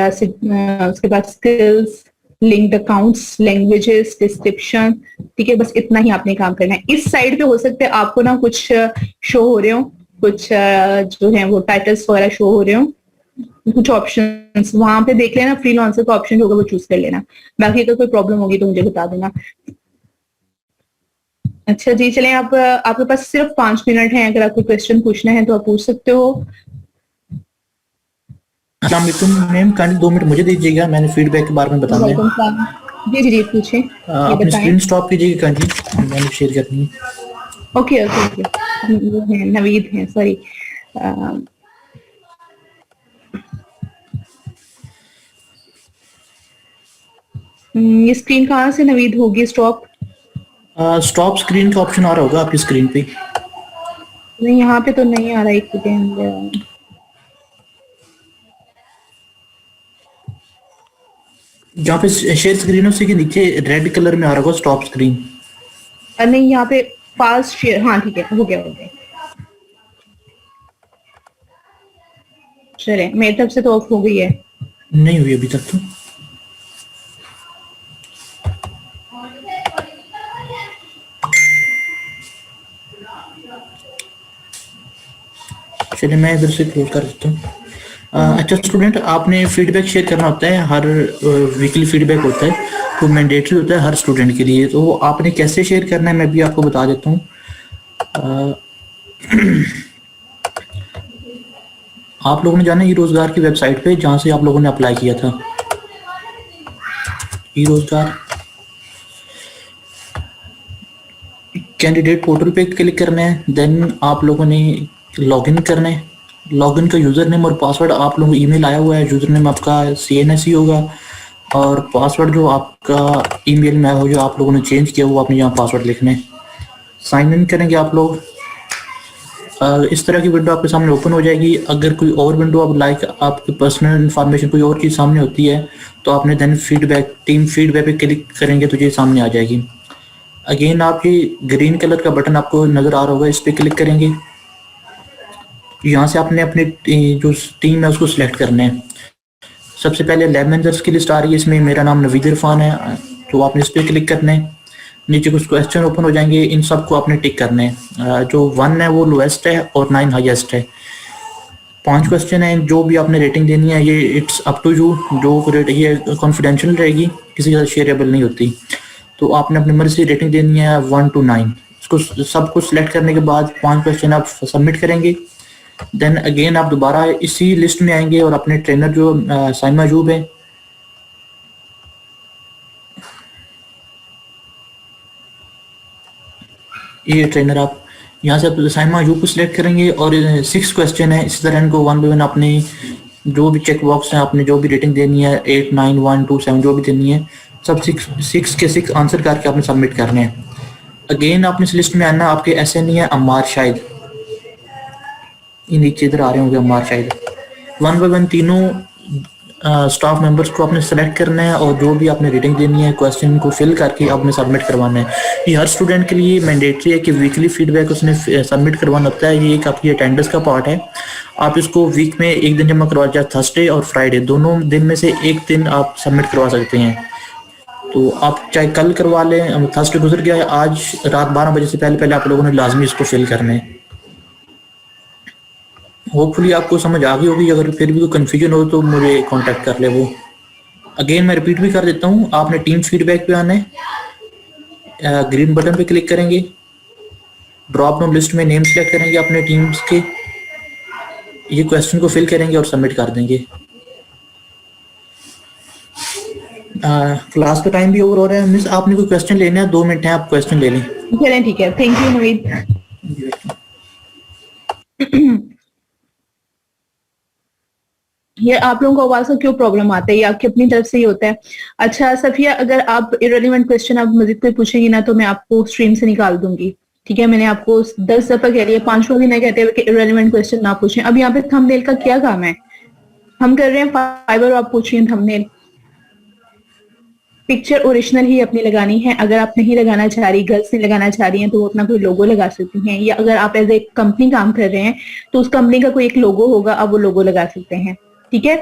उसके बाद skills, linked accounts, languages, description, ठीक है। बस इतना ही आपने काम करना है। इस साइड पे हो सकते हैं आपको ना कुछ शो हो रहे हो, कुछ जो है वो टाइटल्स वगैरह शो हो रहे हो, कुछ ऑप्शंस वहां पे देख लेना, फ्रीलांसर का ऑप्शन होगा वो चूज कर लेना। बाकी अगर कोई प्रॉब्लम होगी तो मुझे बता देना। अच्छा जी, चलें, आप आपके पास सिर्फ 5 मिनट हैं, अगर आपको क्वेश्चन पूछना है तो आप पूछ सकते हो। अस्सलाम वालेकुम मैम, काइंडली 2 मिनट मुझे दीजिएगा, मैंने फीडबैक के बारे में बताना वेलकम है। सलाम। जी जी जी, पूछे, ये अपनी बताएं। स्क्रीन स्टॉप कीजिएगा काइंडली, मैंने शेयर करनी है। ओके ओके ओके, वो हैं नवीद हैं, सॉरी। ये स्क्रीन कहाँ से नवीद होगी स्टॉप? स्टॉप स्क्रीन का ऑप्शन आ रहा होगा आपकी स्क्रीन पे। नहीं, यहाँ पे तो नहीं आ रहा, एक सेकेंड। जहाँ पे शेयर स्क्रीन उसी के नीचे रेड कलर में आ रहा होगा स्टॉप स्क्रीन। नहीं, यहाँ पे फास्ट शेयर, हाँ ठीक है, हो गया हो गया। चले, मेरी तरफ से तो ऑफ हो गई है। नहीं हुई अभी तक तो। चलिए मैं इधर से क्लोज कर देता हूँ। अच्छा स्टूडेंट, आपने फीडबैक शेयर करना होता है, हर वीकली फीडबैक होता है, तो मैंडेटरी होता है हर स्टूडेंट के लिए। तो आपने कैसे शेयर करना है मैं भी आपको बता देता हूँ। आप लोगों ने जाना ई रोजगार की वेबसाइट पे, जहाँ से आप लोगों ने अप्लाई किया था, ई रोजगार कैंडिडेट पोर्टल पे क्लिक करना है। देन आप लोगों ने लॉगिन करना है। लॉगिन का यूजर नेम और पासवर्ड आप लोगों को ईमेल आया हुआ है, यूजर नेम आपका CNSE होगा और पासवर्ड जो आपका ईमेल में आया हो, जो आप लोगों ने चेंज किया वो आपने यहाँ पासवर्ड लिखना है। साइन इन करेंगे आप लोग। इस तरह की विंडो आपके सामने ओपन हो जाएगी। अगर कोई और विंडो आप लाइक आपकी पर्सनल इंफॉर्मेशन कोई और चीज़ सामने होती है तो आपने देन फीडबैक टीम फीडबैक पे क्लिक करेंगे तो ये सामने आ जाएगी। अगेन आप ये ग्रीन कलर का बटन आपको नजर आ रहा होगा, इस पर क्लिक करेंगे। यहाँ से आपने अपनी जो टीम है उसको सिलेक्ट करना है। सबसे पहले लैब मैनेजर्स की लिस्ट आ रही है, इसमें मेरा नाम नवीद इरफान है, तो आपने इस पर क्लिक करना है। नीचे कुछ क्वेश्चन ओपन हो जाएंगे, इन सबको आपने टिक करना है। जो 1 है वो लोएस्ट है और 9 हाईएस्ट है। 5 क्वेश्चन है, जो भी आपने रेटिंग देनी है ये इट्स अप टू यू। जो रेट ये कॉन्फिडेंशियल रहेगी, किसी के साथ शेयरेबल नहीं होती। तो आपने अपनी मर्जी से रेटिंग देनी है 1 to 9। इसको सबको सिलेक्ट करने के बाद 5 क्वेश्चन आप सबमिट करेंगे। देन अगेन आप दोबारा इसी लिस्ट में आएंगे और अपने ट्रेनर जो साइमा अयूब है, ये ट्रेनर आप यहाँ से आप साइमा अयूब को सिलेक्ट करेंगे और 6 क्वेश्चन है। इसी तरह इनको 1 by 1 अपने जो भी चेक बॉक्स है, आपने जो भी रेटिंग देनी है 8, 9, 1, 2, 7 जो भी देनी है, सब 6 के 6 आंसर करके आपने सबमिट करने हैं। अगेन आपने इस लिस्ट में आना, आपके ऐसे नहीं है अम्मार शाहिद, ये नीचे इधर आ रहे होंगे अम्मार शाहिद। 1 by 1 तीनों स्टाफ मेंबर्स को आपने सेलेक्ट करना है और जो भी आपने रेटिंग देनी है क्वेश्चन को फिल करके आपने सबमिट करवाना है। ये हर स्टूडेंट के लिए मैंडेटरी है कि वीकली फीडबैक उसने सबमिट करवाना होता है। ये एक आपकी अटेंडेंस का पार्ट है। आप इसको वीक में एक दिन जमा करवा, चाहे थर्सडे और फ्राइडे दोनों दिन में से एक दिन आप सबमिट करवा सकते हैं। तो आप चाहे कल करवा लें, थर्सडे गुजर गया है, आज रात 12 बजे से पहले पहले आप लोगों ने लाजमी इसको फिल करना है। होपफुली आपको समझ आ गई होगी। अगर फिर भी कोई कंफ्यूजन हो तो मुझे कांटेक्ट कर ले वो। अगेन मैं रिपीट भी कर देता हूँ, आपने टीम फीडबैक पे आना है, ग्रीन बटन पे क्लिक करेंगे, ड्रॉप डाउन लिस्ट में नेम सेलेक्ट करेंगे अपने टीम्स के, ये क्वेश्चन को फिल करेंगे और सबमिट कर देंगे। क्लास का टाइम भी ओवर हो रहा है। मिस आपने कोई क्वेश्चन लेना है, 2 मिनट है, आप क्वेश्चन ले लें। चलें ठीक है, थैंक यू नवीद। ये आप लोगों को आवाज का क्यों प्रॉब्लम आता है, ये आपकी अपनी तरफ से ही होता है। अच्छा सफिया, अगर आप इररिलेवेंट क्वेश्चन आप मजीद कोई पूछेंगी ना तो मैं आपको स्ट्रीम से निकाल दूंगी, ठीक है। मैंने आपको 10 दफा कह लिया, 5वां भी नहीं कहते हुए कि इररिलेवेंट क्वेश्चन ना पूछें। अब यहाँ पे थंबनेल का क्या काम है, हम कर रहे हैं फाइबर और आप पूछ रही हैं थंबनेल। पिक्चर ओरिजिनल ही अपनी लगानी है। अगर आप नहीं लगाना चाह रही, गर्ल्स नहीं लगाना चाह रही हैं, तो वो अपना कोई लोगो लगा सकती हैं, या अगर आप एज ए कंपनी काम कर रहे हैं तो उस कंपनी का कोई एक लोगो होगा, आप वो लोगो लगा सकते हैं, ठीक है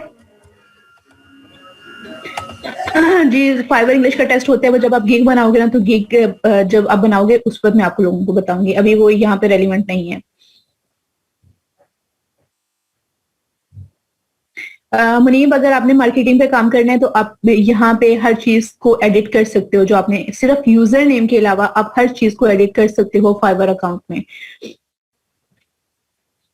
जी। फाइबर इंग्लिश का टेस्ट होता है वो जब आप गिग बनाओगे ना, तो गिग जब आप बनाओगे उस वक्त मैं आपको लोगों को बताऊंगी, अभी वो यहाँ पे रेलिवेंट नहीं है। मुनीब, अगर आपने मार्केटिंग पे काम करना है तो आप यहाँ पे हर चीज को एडिट कर सकते हो। जो आपने सिर्फ यूजर नेम के अलावा आप हर चीज को एडिट कर सकते हो फाइबर अकाउंट में,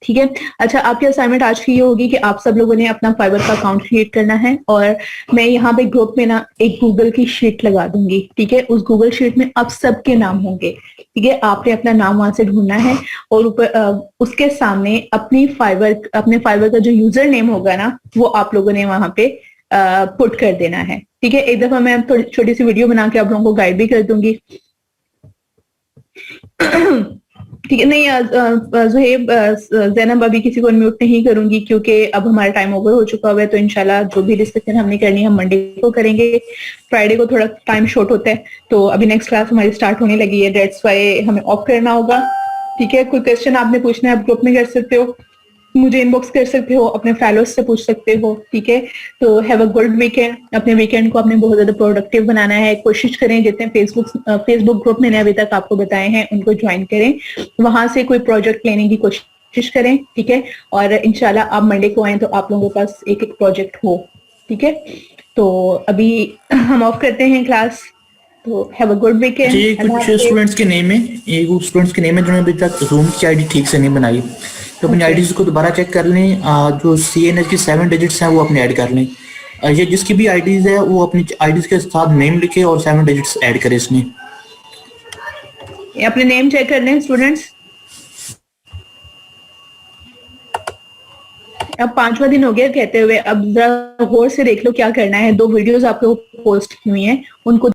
ठीक है। अच्छा, आपकी असाइनमेंट आज की ये होगी कि आप सब लोगों ने अपना फाइबर का अकाउंट क्रिएट करना है और मैं यहाँ पे ग्रुप में ना एक गूगल की शीट लगा दूंगी, ठीक है। उस गूगल शीट में आप सबके नाम होंगे, ठीक है। आपने अपना नाम वहां से ढूंढना है और ऊपर उसके सामने अपने फाइबर का जो यूजर नेम होगा ना वो आप लोगों ने वहां पे पुट कर देना है, ठीक है। एक दफा मैं थोड़ी छोटी सी वीडियो बना के आप लोगों को गाइड भी कर दूंगी। ठीक है, नहीं ज़ुहैब, ज़ैनब, अभी किसी को अनम्यूट नहीं करूंगी क्योंकि अब हमारा टाइम ओवर हो चुका हुआ है, तो इंशाल्लाह जो भी डिस्कशन हमने करनी है हम मंडे को करेंगे। फ्राइडे को थोड़ा टाइम शॉर्ट होता है, तो अभी नेक्स्ट क्लास हमारी स्टार्ट होने लगी है, डेट्स वाई हमें ऑफ करना होगा। ठीक है, कोई क्वेश्चन आपने पूछना है आप ग्रुप में कर सकते हो, मुझे इनबॉक्स कर सकते हो, अपने फेलोज से पूछ सकते हो। ठीक है, तो हैव अ गुड वीकेंड। अपने वीकेंड को आपने बहुत ज्यादा प्रोडक्टिव बनाना है, कोशिश करें जितने फेसबुक ग्रुप मैंने अभी तक आपको बताए हैं उनको ज्वाइन करें, वहां से कोई प्रोजेक्ट लेने की कोशिश करें। ठीक है, और इंशाल्लाह आप मंडे को आए तो आप लोगों के पास एक एक प्रोजेक्ट हो। ठीक है, तो अभी हम ऑफ करते हैं क्लास, तो हैव अ गुड अच्छा, वीकेंड। ये कुछ स्टूडेंट्स के नेम है, ये वो स्टूडेंट्स के नेम है जिन्होंने अभी तक जूम की आईडी ठीक से नहीं बनाई, तो अपनी आईडीज को दोबारा चेक कर लें। जो CNS की 7 डिजिट्स हैं वो अपने ऐड कर लें। ये जिसकी भी आईडीज है वो अपनी आईडीज के साथ नेम लिखे और 7 डिजिट्स ऐड करे इसमें। अपने नेम चेक कर लें स्टूडेंट्स। अब 5वां दिन हो गया कहते हुए, अब जरा गौर से देख लो क्या करना है। 2 वीडियोस आपको पोस्ट की हुई हैं, उनको